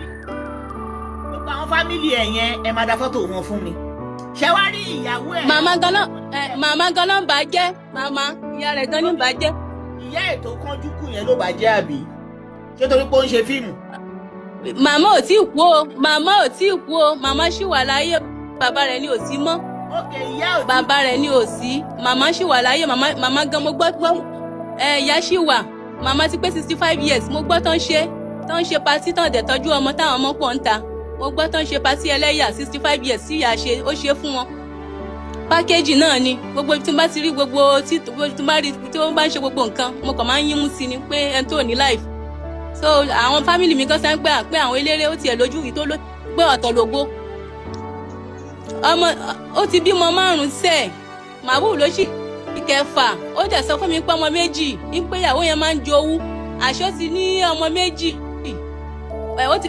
gbogbo àwọn fámìlì ẹ̀ yẹn ẹ máa dá fọ́tò wọn fún mi. ṣé wàá rí ìyàwó ẹ̀. màmá ganan bàjẹ́ màmá ìyá rẹ̀ gan ní bàjẹ́. ìyá ètò kánjú kù yẹn ló bàjẹ́ àbí ṣé torí pé ó ń ṣe fíìmù. màmá ò tí ì kú o màmá ṣì wà láyé bàbá rẹ̀ ni ò sí mọ́. ok ìyá ò tí. bàbá rẹ̀ ni ò sí màmá ṣì wà láyé màmá gan mo gbọ́ ìyá ṣì wà màmá ti pé 65 years mo gbọ́ tán ṣe patí tán dẹ̀ tọ́jú ọmọ táwọn ọmọ pọ̀ ń ta mo gbọ́ tán ṣe patí ẹlẹ́yà 65 years sí ìyá ṣe ó ṣe fún wọn. pákéjì náà ni gbogbo tí n bá ti rí gbogbo tí n bá rí tí wọ́n bá ń ṣe gbogbo nǹkan mo kàn máa ń yín mú sí ni pé ẹni tó ní life. so àwọn fámìlì mi kan sá ń pé àwọn eléré ó tiẹ̀ lójú yìí tó ló pé ọ̀tọ̀ lógo. ọmọ ó ti bímọ 5 sẹ́ẹ̀ màbúù ló ṣì kẹfà ó dẹ̀ sọ fún mi pé ọmọ méjì ní pé ìyàwó yẹn máa ń jowú àṣọ ti ní ọmọ méjì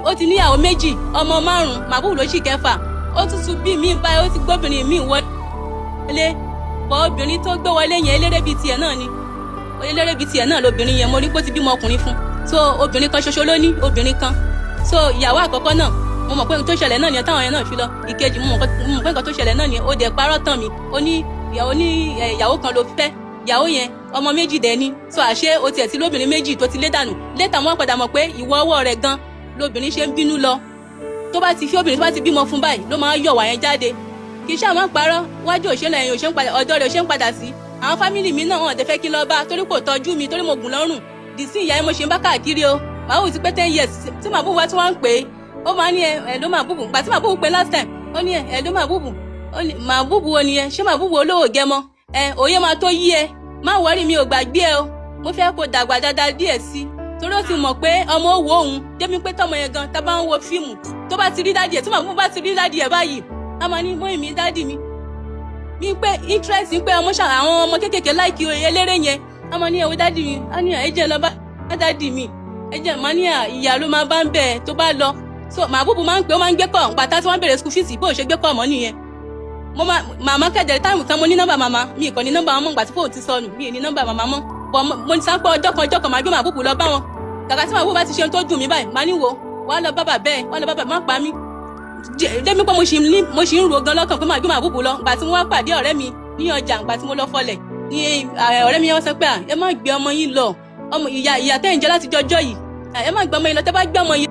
ó ti níyàwó méjì ọmọ 5 màbúù ló ṣì kẹfà ó tútù bí mi báyìí ó ti gbóbìnrin mi wọlé bọ obìnrin tó gbé wọlé yẹn eléré bíi tiẹ̀ náà ni eléré bíi tiẹ̀ náà lobìnrin yẹn mo rí pé ó ti bímọ ọkùnrin fún so obìnrin kan ṣoṣo ló ní obìnrin kan so ìyàwó àkọ́kọ́ náà mo mọ̀ pé tó ṣẹlẹ̀ náà ni táwọn yẹn náà fi lọ ìkejì mo mọ̀ pé nǹkan tó ṣẹlẹ̀ náà ni ó dẹ̀ parọ́ tàn mí ó ní ìyàwó kan ló fẹ́ ìyàwó yẹn ọmọ méjì dẹ̀ ni so àṣé o tiẹ̀ ti lóbìnrin méjì tó ti lé dànù létà wọn padà mọ̀ pé ìwọ ọwọ́ rẹ̀ gan lóbìnrin ṣe ń bínú lọ tó bá ti fi obìnrin tó bá ti bímọ fún báyìí ló máa yọ̀ wá yẹn jáde kì í ṣáà máa parọ́ wájú òṣèlú ẹ̀yìn ọ̀dọ́ rẹ̀ òṣèlú padà sí àwọn fámìlì mi náà wọn ò fẹ́ kí n lọ bá torí kò tọ́jú mi torí mo gùn lọ́rùn dì sí ìyá yẹn mo ṣe ń bá káàkiri o màbúù ti pé 10 years tí màbúù wá tí wọ́n ń pè é ó máa ní ẹ̀ẹ́dó màbúù gbà tí màbúù pé last time ó ní ẹ̀ẹ́dó màbúù wo nìyẹn ṣé màbúù olówó gẹmọ òye máa tó yí ẹ má wọrí mi ò gbàgbé ẹ o mo fẹ́ kó dàgbà dáadáa díẹ̀ sí i torí ó ti mọ̀ pé ọmọ òwò òun débi pé tọmọ yẹn gan tá bá ń wo fíìmù tó bá ti rí dádì ẹ tí màbúù bá ti rí dádì ẹ báyìí a máa ní mọ́ èmi dádì mi bí pé interest ń pé àwọn ọmọ kéékèèké láìkí eléré yẹn a máa ní ẹ̀wọ́ dádì mi a ní ẹ̀jẹ̀ lọ bá dádì mi ẹ̀jẹ̀ máa ní ìyá ló máa bá ń bẹ̀ tó bá lọ so màbúù máa ń pè ó máa ń gbé kọ̀ pàtà tí wọ́n bẹ̀rẹ̀ school fees bó ṣe gbé kọ̀ mọ́ nìyẹn màmá kẹ̀dẹ̀ táìmù kan mo ní nọ́mbà màmá mi kò ní nọ́mbà wọn mọ́ ìgbà tí fóònù ti sọnù mi ì ní nọ́mbà màmá mọ́ bọ̀ mo ní sáńpọ̀ ọjọ́ kan máa gbé màbúù lọ bá wọn kàkà tí màbúù bá ti ṣe tó dùn mí báyìí máa ní wo wàá lọ bá bàbá ẹ̀ má pa mí débi pé mo ṣì ń ro gan lọ́kàn pé màá gbé màbúù lọ ìgbà tí mo wá pàdé ọ̀rẹ́ mi ní ọjà ìgbà tí mo lọ fọlẹ̀ ní ọ̀rẹ́ mi yẹn wọ́n sọ pé ẹ má gbé ọmọ yín lọ ìyá tẹ́ ń jẹ láti jọjọ́ yìí ẹ má gbé ọmọ yín lọ tẹ́ bá gbé ọmọ yín